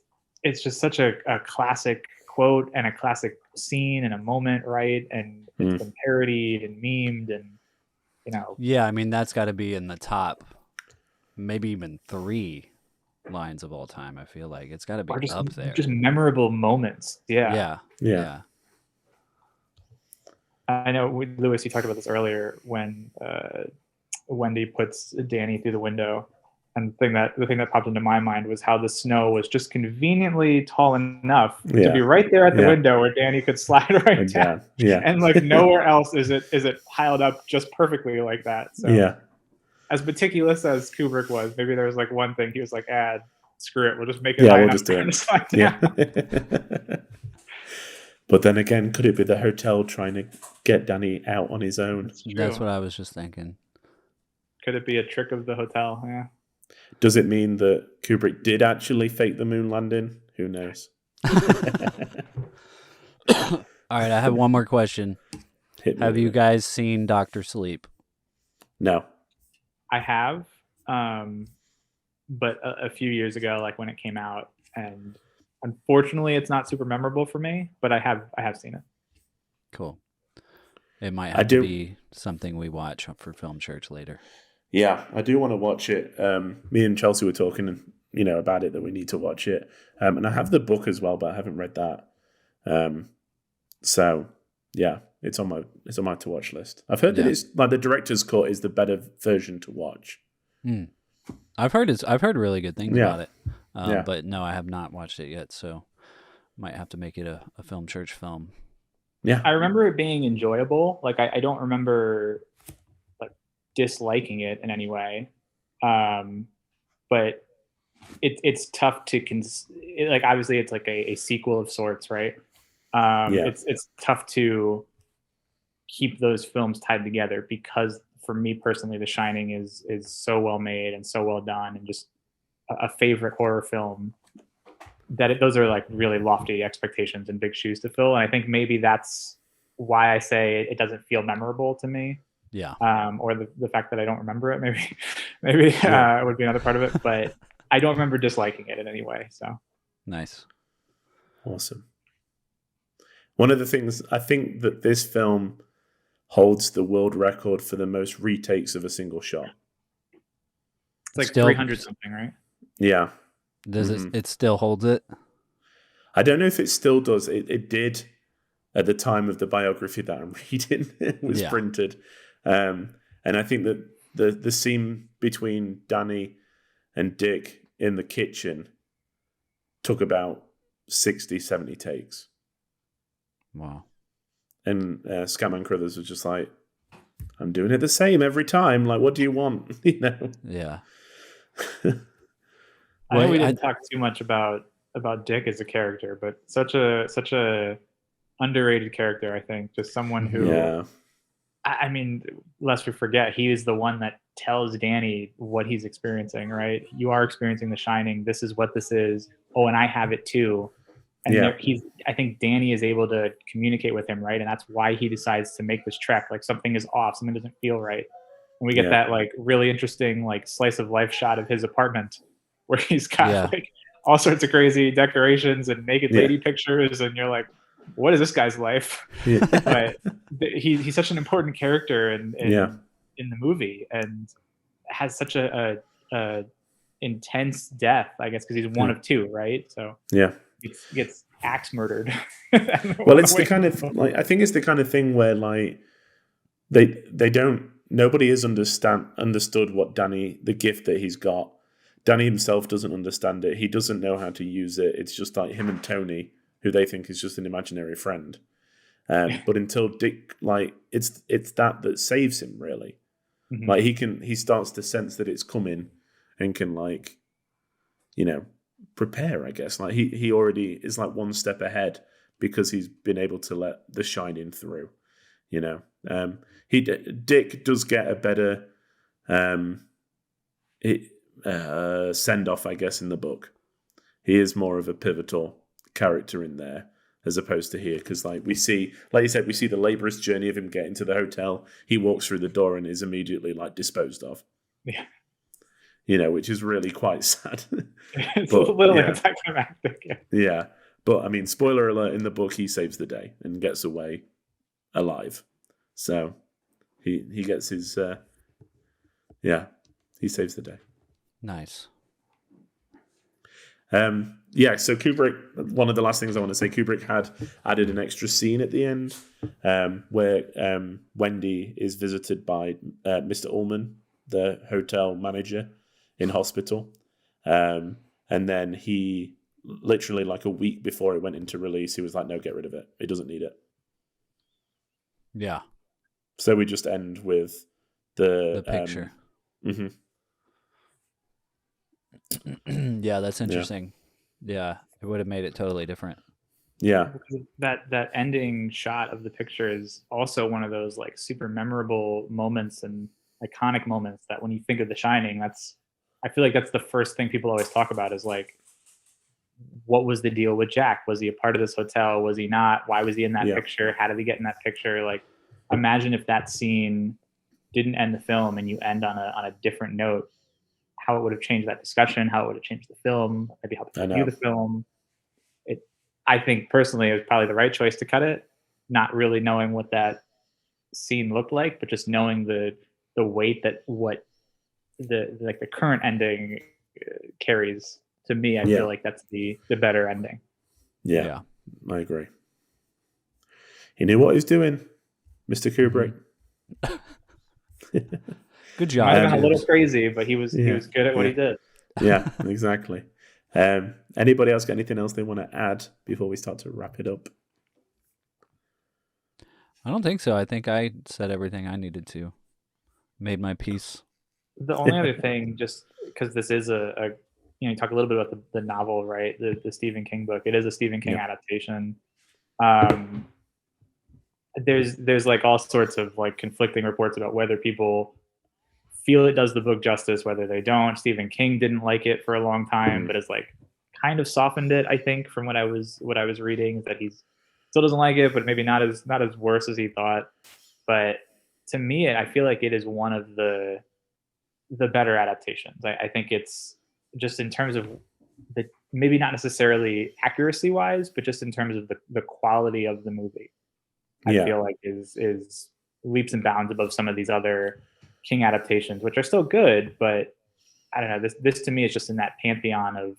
just such a classic quote and a classic scene and a moment, right? And it's been parodied and memed, and you know. Yeah, I mean that's got to be in the top, maybe even 3 lines of all time. I feel like it's got to be up there. Just memorable moments. Yeah. I know, Lewis, you talked about this earlier when Wendy puts Danny through the window. And the thing that popped into my mind was how the snow was just conveniently tall enough to be right there at the window where Danny could slide right down. Yeah. And like nowhere else is it piled up just perfectly like that. So as meticulous as Kubrick was, maybe there was like one thing he was like, screw it, we'll just make it high enough to slide down. But then again, could it be the hotel trying to get Danny out on his own? That's what I was just thinking. Could it be a trick of the hotel? Yeah. Does it mean that Kubrick did actually fake the moon landing? Who knows? All right, I have one more question. Have you guys seen Dr. Sleep? No. I have, but a few years ago, like when it came out, and unfortunately, it's not super memorable for me. But I have seen it. Cool. It might have to be something we watch for Film Church later. Yeah, I do want to watch it. Me and Chelsea were talking, about it, that we need to watch it. And I have the book as well, but I haven't read that. So yeah, it's on my to watch list. I've heard that it's like the director's cut is the better version to watch. I've heard really good things about it. But no, I have not watched it yet, so might have to make it a Film Church film. Yeah, I remember it being enjoyable. Like I don't remember like disliking it in any way, but it's tough to like obviously it's like a sequel of sorts, right? It's tough to keep those films tied together, because for me personally, The Shining is so well made and so well done, and just a favorite horror film, that those are like really lofty expectations and big shoes to fill. And I think maybe that's why I say it doesn't feel memorable to me. Yeah. Or the fact that I don't remember it, maybe would be another part of it, but I don't remember disliking it in any way. So Nice. Awesome. One of the things, I think that this film holds the world record for the most retakes of a single shot. it's like Still- 300 something, right? Yeah. Does it still holds it? I don't know if it still does. It did at the time of the biography that I'm reading. It was printed. And I think that the scene between Danny and Dick in the kitchen took about 60, 70 takes. Wow. And Scatman Crothers was just like, I'm doing it the same every time. Like, what do you want? You know? Yeah. I know Well, we didn't talk too much about Dick as a character, but such a underrated character, I think. Just someone who, Yeah. I mean, lest we forget, he is the one that tells Danny what he's experiencing, right? You are experiencing The Shining. This is what this is. Oh, and I have it too. And Yeah. I think Danny is able to communicate with him, right? And that's why he decides to make this trek. Like, something is off, something doesn't feel right. And we get Yeah. that like really interesting like slice of life shot of his apartment where he's got Yeah. like all sorts of crazy decorations and naked Yeah. lady pictures, and you're like, what is this guy's life? Yeah. But he's such an important character in the movie, and has such a intense death, I guess, because he's one of two, right? So Yeah. he gets axe murdered. Well, it's the kind of like, I think it's the kind of thing where like nobody has understood what the gift that he's got. Danny himself doesn't understand it. He doesn't know how to use it. It's just like him and Tony, who they think is just an imaginary friend. But until Dick, like, it's that saves him, really. Mhm. Like, he starts to sense that it's coming and can, like, you know, prepare, I guess. Like, he already is like one step ahead because he's been able to let the Shining through, you know. Dick does get a better send off, I guess, in the book. He is more of a pivotal character in there as opposed to here, because like we see, like you said, we see the laborious journey of him getting to the hotel. He walks through the door and is immediately like disposed of. Yeah. You know, which is really quite sad. It's But, a little yeah. anticlimactic. Yeah. Yeah. But I mean, spoiler alert, in the book he saves the day and gets away alive. So he gets his he saves the day. Nice. So Kubrick, one of the last things I want to say, Kubrick had added an extra scene at the end where Wendy is visited by Mr. Ullman, the hotel manager in hospital. And then he, literally like a week before it went into release, he was like, no, get rid of it. It doesn't need it. Yeah. So we just end with the picture. Mhm. Yeah, that's interesting. Yeah, it would have made it totally different. Yeah. That ending shot of the picture is also one of those like super memorable moments and iconic moments that when you think of The Shining, I feel like that's the first thing people always talk about is like, what was the deal with Jack? Was he a part of this hotel? Was he not? Why was he in that picture? How did he get in that picture? Like, imagine if that scene didn't end the film and you end on a different note, how it would have changed that discussion, how it would have changed the film, maybe how people view the film. I think personally it was probably the right choice to cut it, not really knowing what that scene looked like, but just knowing the weight that what the current ending carries. To me, I feel like that's the better ending. Yeah, I agree. He knew what he was doing, Mr. Kubrick. Good job. Might have been a little crazy, but he was good at what he did. Yeah, exactly. Anybody else got anything else they want to add before we start to wrap it up? I don't think so. I think I said everything I needed to. Made my piece. The only other thing, just because this is you talk a little bit about the novel, right? The Stephen King book. It is a Stephen King adaptation. I there's like all sorts of like conflicting reports about whether people feel it does the book justice, whether they don't. Stephen King didn't like it for a long time, but has like kind of softened it, I think, from what I was reading, that he's still doesn't like it, but maybe not as worse as he thought. But to me, I feel like it is one of the better adaptations. I think it's just in terms of the, maybe not necessarily accuracy wise, but just in terms of the quality of the movie. I feel like is leaps and bounds above some of these other King adaptations, which are still good, but I don't know. This to me is just in that pantheon of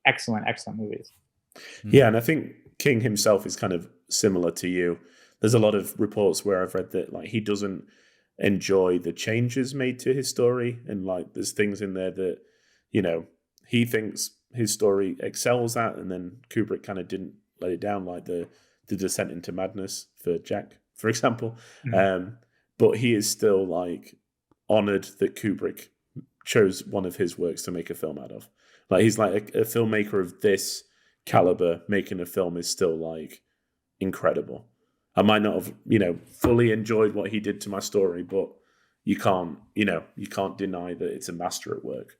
excellent movies. Yeah, and I think King himself is kind of similar to you. There's a lot of reports where I've read that like he doesn't enjoy the changes made to his story, and like there's things in there that, you know, he thinks his story excels at, and then Kubrick kind of didn't let it down, like the descent into madness for Jack, for example. But he is still like honored that Kubrick chose one of his works to make a film out of. Like he's like a filmmaker of this caliber making a film is still like incredible. I might not have, you know, fully enjoyed what he did to my story, but you can't deny that it's a master at work.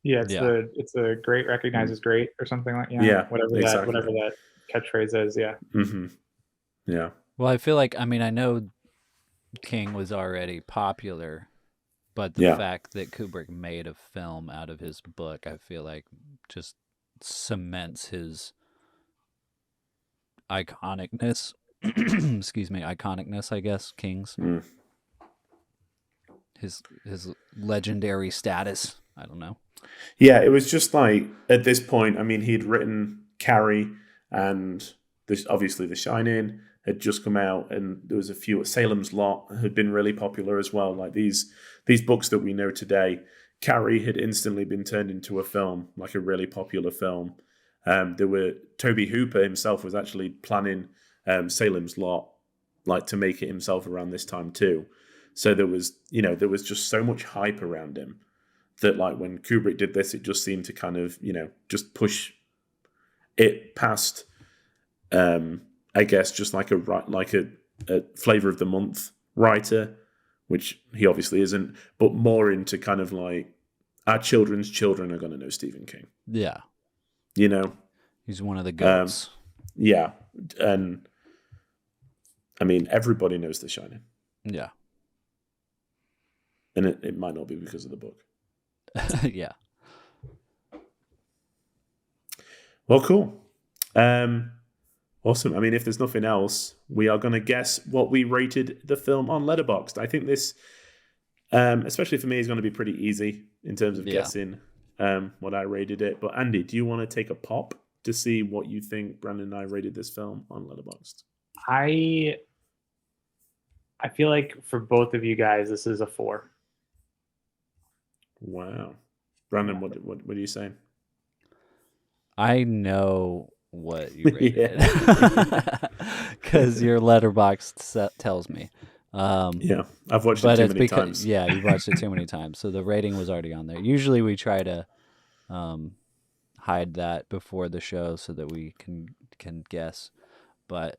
Yeah, it's a great recognizes great or something like whatever that catchphrase is. Yeah. Mm-hmm. Yeah. Well, I feel like, I mean, I know King was already popular, but the fact that Kubrick made a film out of his book, I feel like just cements his iconicness. Excuse me, iconicness, I guess, King's. His legendary status. I don't know. Yeah, it was just like, at this point, I mean, he'd written Carrie, and this, obviously The Shining had just come out, and there was a few. Salem's Lot had been really popular as well. Like these books that we know today, Carrie had instantly been turned into a film, like a really popular film. Toby Hooper himself was actually planning Salem's Lot, like to make it himself around this time too. So there was just so much hype around him that like when Kubrick did this, it just seemed to kind of, you know, just push it past, I guess, just like a flavor of the month writer, which he obviously isn't, but more into kind of like our children's children are going to know Stephen King. Yeah. You know? He's one of the goats. Yeah. And I mean, everybody knows The Shining. Yeah. And it might not be because of the book. Yeah. Well, cool. Awesome. I mean, if there's nothing else, we are going to guess what we rated the film on Letterboxd. I think this, especially for me, is going to be pretty easy in terms of guessing what I rated it. But Andy, do you want to take a pop to see what you think Brandon and I rated this film on Letterboxd? I feel like for both of you guys, this is a 4. Wow. Brandon, what are you saying? I know what you rated. Because your Letterboxd tells me. Yeah, I've watched it too many times. Yeah, you've watched it too many times. So the rating was already on there. Usually we try to hide that before the show so that we can guess. But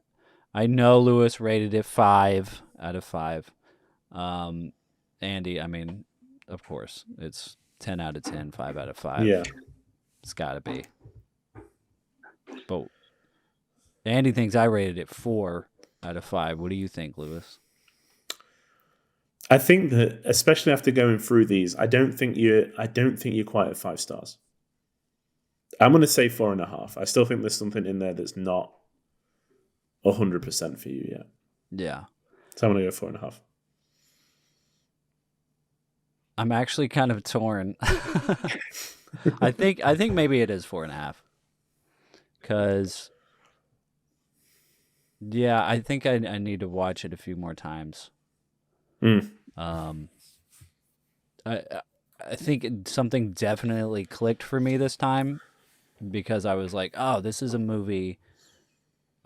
I know Lewis rated it 5 out of 5. Andy, I mean, of course, it's 10 out of 10, 5 out of 5. Yeah. It's got to be. But Andy thinks I rated it 4 out of 5. What do you think, Lewis? I think that, especially after going through these, I don't think you're quite at 5 stars. I'm going to say 4.5. I still think there's something in there that's not 100% for you yet. Yeah. So I'm going to go 4.5. I'm actually kind of torn. I think maybe it is 4.5. Because, yeah, I think I need to watch it a few more times. I think something definitely clicked for me this time because I was like, oh, this is a movie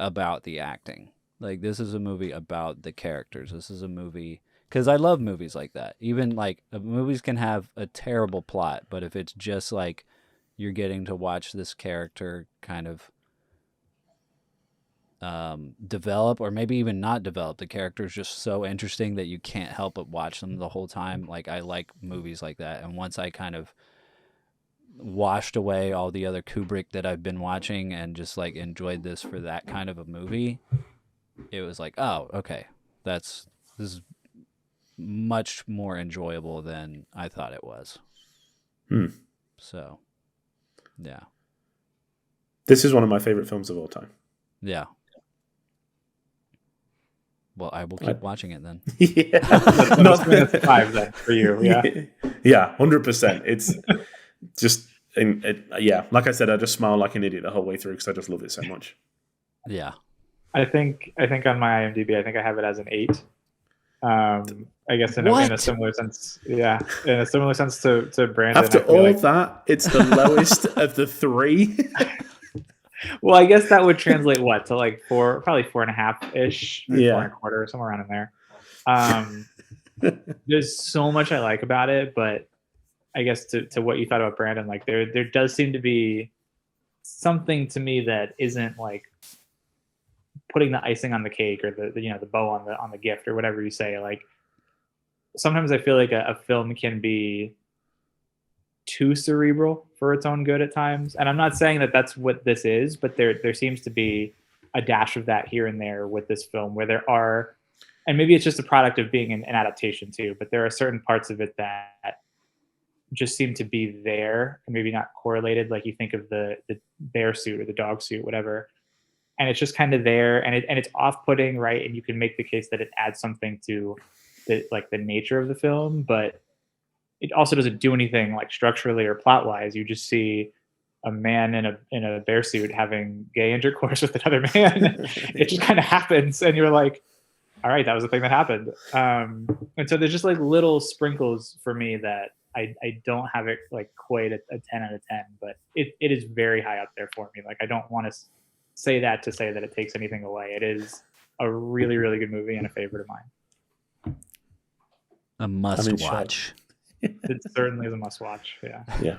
about the acting. Like, this is a movie about the characters. This is a movie... Because I love movies like that. Even, like, movies can have a terrible plot, but if it's just, like, you're getting to watch this character kind of develop, or maybe even not develop. The character is just so interesting that you can't help but watch them the whole time. Like, I like movies like that. And once I kind of washed away all the other Kubrick that I've been watching and just like enjoyed this for that kind of a movie, it was like, oh, okay, this is much more enjoyable than I thought it was. So, yeah. This is one of my favorite films of all time. Yeah. Well, I will keep watching it then. Yeah. That's 5 then for you. Yeah. Yeah, 100%. It's just, yeah, like I said, I just smile like an idiot the whole way through because I just love it so much. Yeah. I think on my IMDb, I think I have it as an 8. I guess in a similar sense, yeah, in a similar sense to Brandon. After all that, it's the lowest of the 3. Well, I guess that would translate to like 4, probably 4.5 ish, 4.25, somewhere around in there. There's so much I like about it, but I guess to what you thought about Brandon, like there does seem to be something to me that isn't like putting the icing on the cake or the bow on the gift or whatever you say. Like sometimes I feel like a film can be too cerebral for its own good at times, and I'm not saying that that's what this is, but there seems to be a dash of that here and there with this film, where there are, and maybe it's just a product of being an adaptation too, but there are certain parts of it that just seem to be there and maybe not correlated. Like you think of the bear suit or the dog suit, whatever, and it's just kind of there, and it's off-putting, right? And you can make the case that it adds something to the nature of the film, but it also doesn't do anything like structurally or plot-wise. You just see a man in a bear suit having gay intercourse with another man. It just kind of happens, and you're like, all right, that was the thing that happened. And so there's just like little sprinkles for me that I don't have it like quite a 10 out of 10, but it is very high up there for me. Like I don't want to say that to say that it takes anything away. It is a really, really good movie and a favorite of mine. A must watch. It certainly is a must watch. Yeah. Yeah.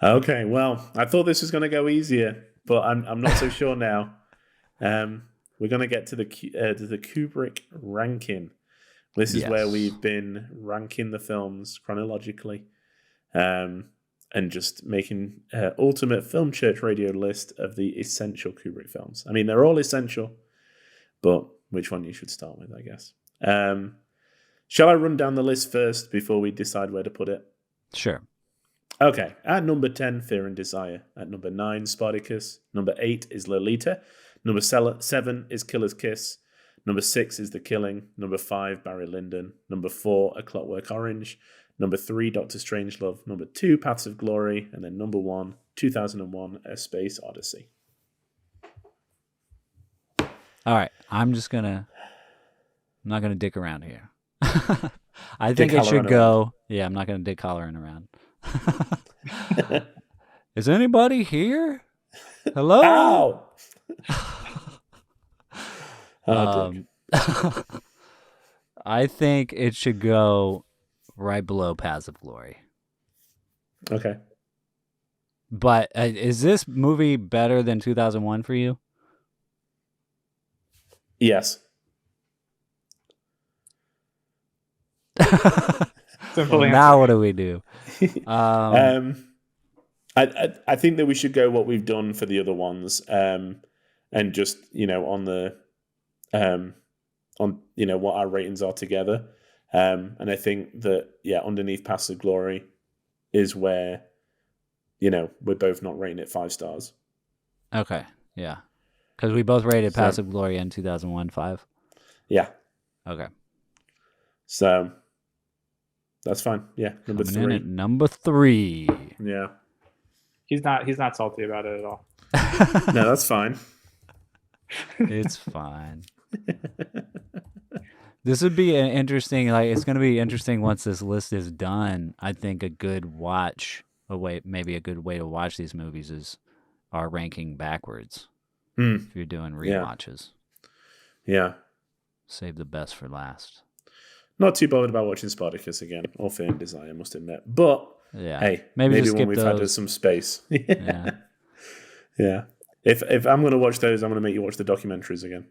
Okay. Well, I thought this was going to go easier, but I'm not so sure now. We're going to get to the Kubrick ranking. This is where we've been ranking the films chronologically, and just making ultimate Film Church Radio list of the essential Kubrick films. I mean, they're all essential, but which one you should start with, I guess. Shall I run down the list first before we decide where to put it? Sure. Okay. At number 10, Fear and Desire. At number 9, Spartacus. Number 8 is Lolita. Number 7 is Killer's Kiss. Number 6 is The Killing. Number 5, Barry Lyndon. Number 4, A Clockwork Orange. Number 3, Doctor Strangelove. Number 2, Paths of Glory. And then number 1, 2001, A Space Odyssey. All right. I'm not going to dick around here. I think it should go. Yeah, I'm not going to dick hollering around. Is anybody here? Hello? Ow! I think it should go right below Paths of Glory. Okay. But is this movie better than 2001 for you? Yes. Simple answer. Now what do we do? I think that we should go what we've done for the other ones, and just on the what our ratings are together. And I think that underneath Paths of Glory is where we're both not rating it 5 stars. Okay, yeah, because we both rated Paths of Glory in 2001 5. Yeah. Okay. So that's fine. Yeah, number Coming 3. in at number 3. Yeah. He's not salty about it at all. No, that's fine. It's fine. This would be an interesting. It's going to be interesting once this list is done. I think a good way to watch these movies is our ranking backwards. If you're doing rewatches. Yeah. Save the best for last. Not too bothered about watching Spartacus again, or Fear and Desire, I must admit. But yeah, hey, maybe when we've those. had some space. Yeah. Yeah. If I'm going to watch those, I'm going to make you watch the documentaries again.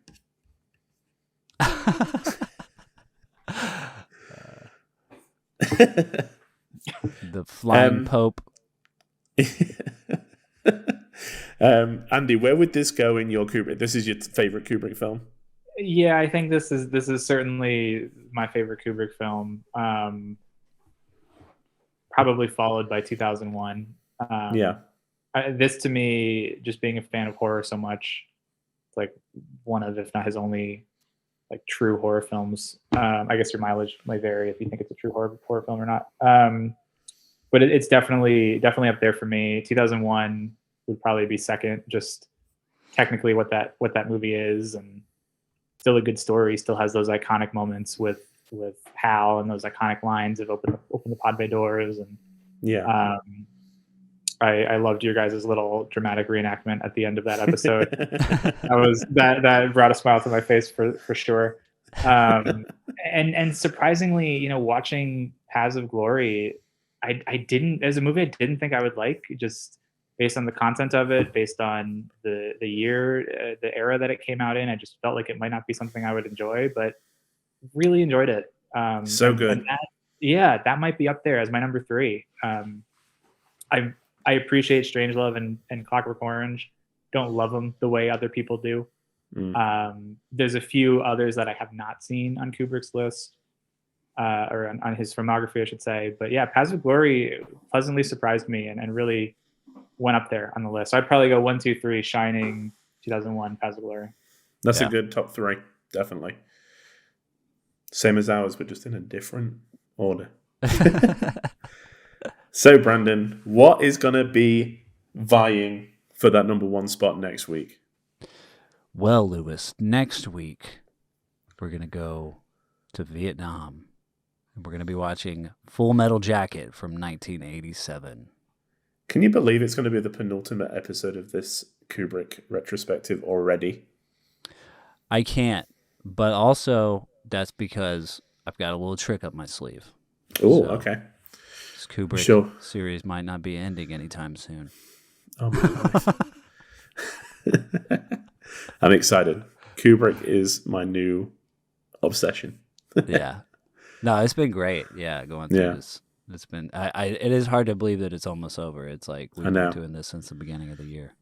The Flying Pope. Andy, where would this go in your Kubrick? This is your favorite Kubrick film? Yeah, I think this is certainly my favorite Kubrick film. Probably followed by 2001. This to me, just being a fan of horror so much, it's like one of, if not his only, like true horror films. I guess your mileage might vary if you think it's a true horror film or not. But it's definitely up there for me. 2001 would probably be second, just technically what that movie is, and still a good story. Still has those iconic moments with Hal and those iconic lines of open the pod bay doors, and I loved your guys' little dramatic reenactment at the end of that episode. that brought a smile to my face for sure. And surprisingly, watching Paths of Glory, I didn't, as a movie, I didn't think I would like, just based on the content of it, based on the year, the era that it came out in. I just felt like it might not be something I would enjoy, but really enjoyed it. So good. And that might be up there as my number 3. I appreciate Strangelove and Clockwork Orange. Don't love them the way other people do. There's a few others that I have not seen on Kubrick's list, or on his filmography, I should say. But yeah, Paths of Glory pleasantly surprised me and really went up there on the list. So I'd probably go 1, 2, 3, Shining, 2001, Paths of Glory. That's a good top 3, definitely. Same as ours, but just in a different order. So, Brandon, what is going to be vying for that number 1 spot next week? Well, Lewis, next week we're going to go to Vietnam. And we're going to be watching Full Metal Jacket from 1987. Can you believe it's going to be the penultimate episode of this Kubrick retrospective already? I can't, but also that's because I've got a little trick up my sleeve. Oh, okay. This Kubrick series might not be ending anytime soon. Oh my God. I'm excited. Kubrick is my new obsession. Yeah. No, it's been great. Yeah, going through this. It's been. it is hard to believe that it's almost over. It's like we've been doing this since the beginning of the year.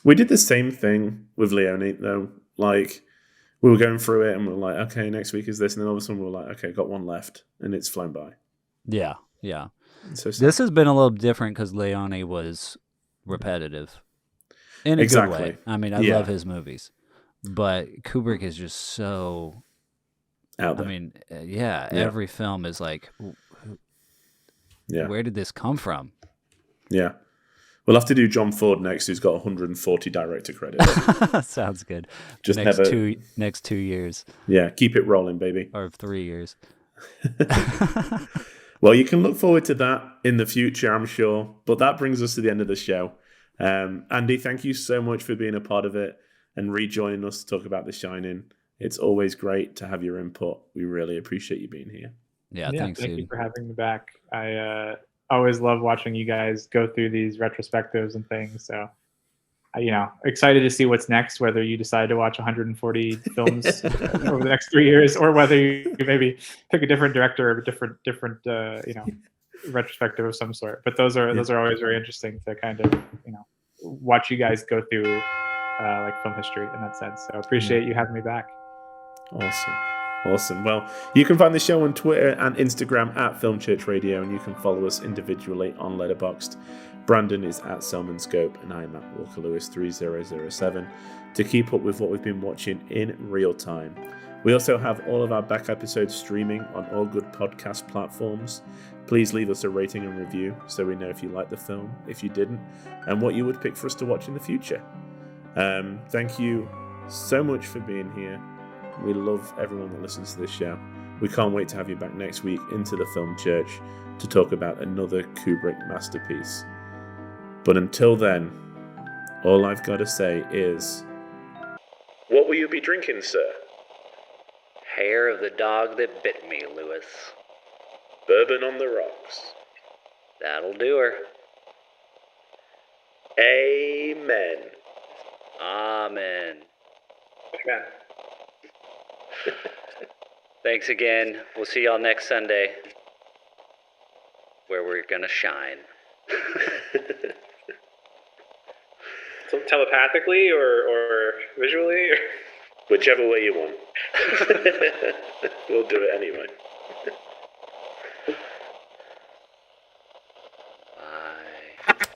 We did the same thing with Leone, though. Like, we were going through it and we were like, okay, next week is this. And then all of a sudden we were like, okay, got one left. And it's flown by. Yeah, yeah. So this has been a little different because Leone was repetitive. In a good way. I mean, I love his movies. But Kubrick is just so... out there. I mean, every film is like... Where did this come from? Yeah. We'll have to do John Ford next, who's got 140 director credits. Sounds good. Just next 2 years. Yeah, keep it rolling, baby. Or 3 years. Well, you can look forward to that in the future, I'm sure. But that brings us to the end of the show. Andy, thank you so much for being a part of it and rejoining us to talk about The Shining. It's always great to have your input. We really appreciate you being here. Yeah, thanks, thank you for having me back. I always love watching you guys go through these retrospectives and things. So, excited to see what's next, whether you decide to watch 140 films over the next 3 years, or whether you maybe pick a different director or a different retrospective of some sort. But those are always very interesting to kind of, watch you guys go through like film history in that sense. So appreciate you having me back. Awesome. Well, you can find the show on Twitter and Instagram at Film Church Radio, and you can follow us individually on Letterboxd. Brandon is at Selman Scope, and I am at Walker Lewis 3007 to keep up with what we've been watching in real time. We also have all of our back episodes streaming on all good podcast platforms. Please leave us a rating and review so we know if you liked the film, if you didn't, and what you would pick for us to watch in the future. Thank you so much for being here. We love everyone that listens to this show. We can't wait to have you back next week into the Film Church to talk about another Kubrick masterpiece. But until then, all I've got to say is... What will you be drinking, sir? Hair of the dog that bit me, Lewis. Bourbon on the rocks. That'll do her. Amen. Amen. Amen. Thanks again. We'll see y'all next Sunday, where we're gonna shine. Telepathically or visually? Or... Whichever way you want. We'll do it anyway.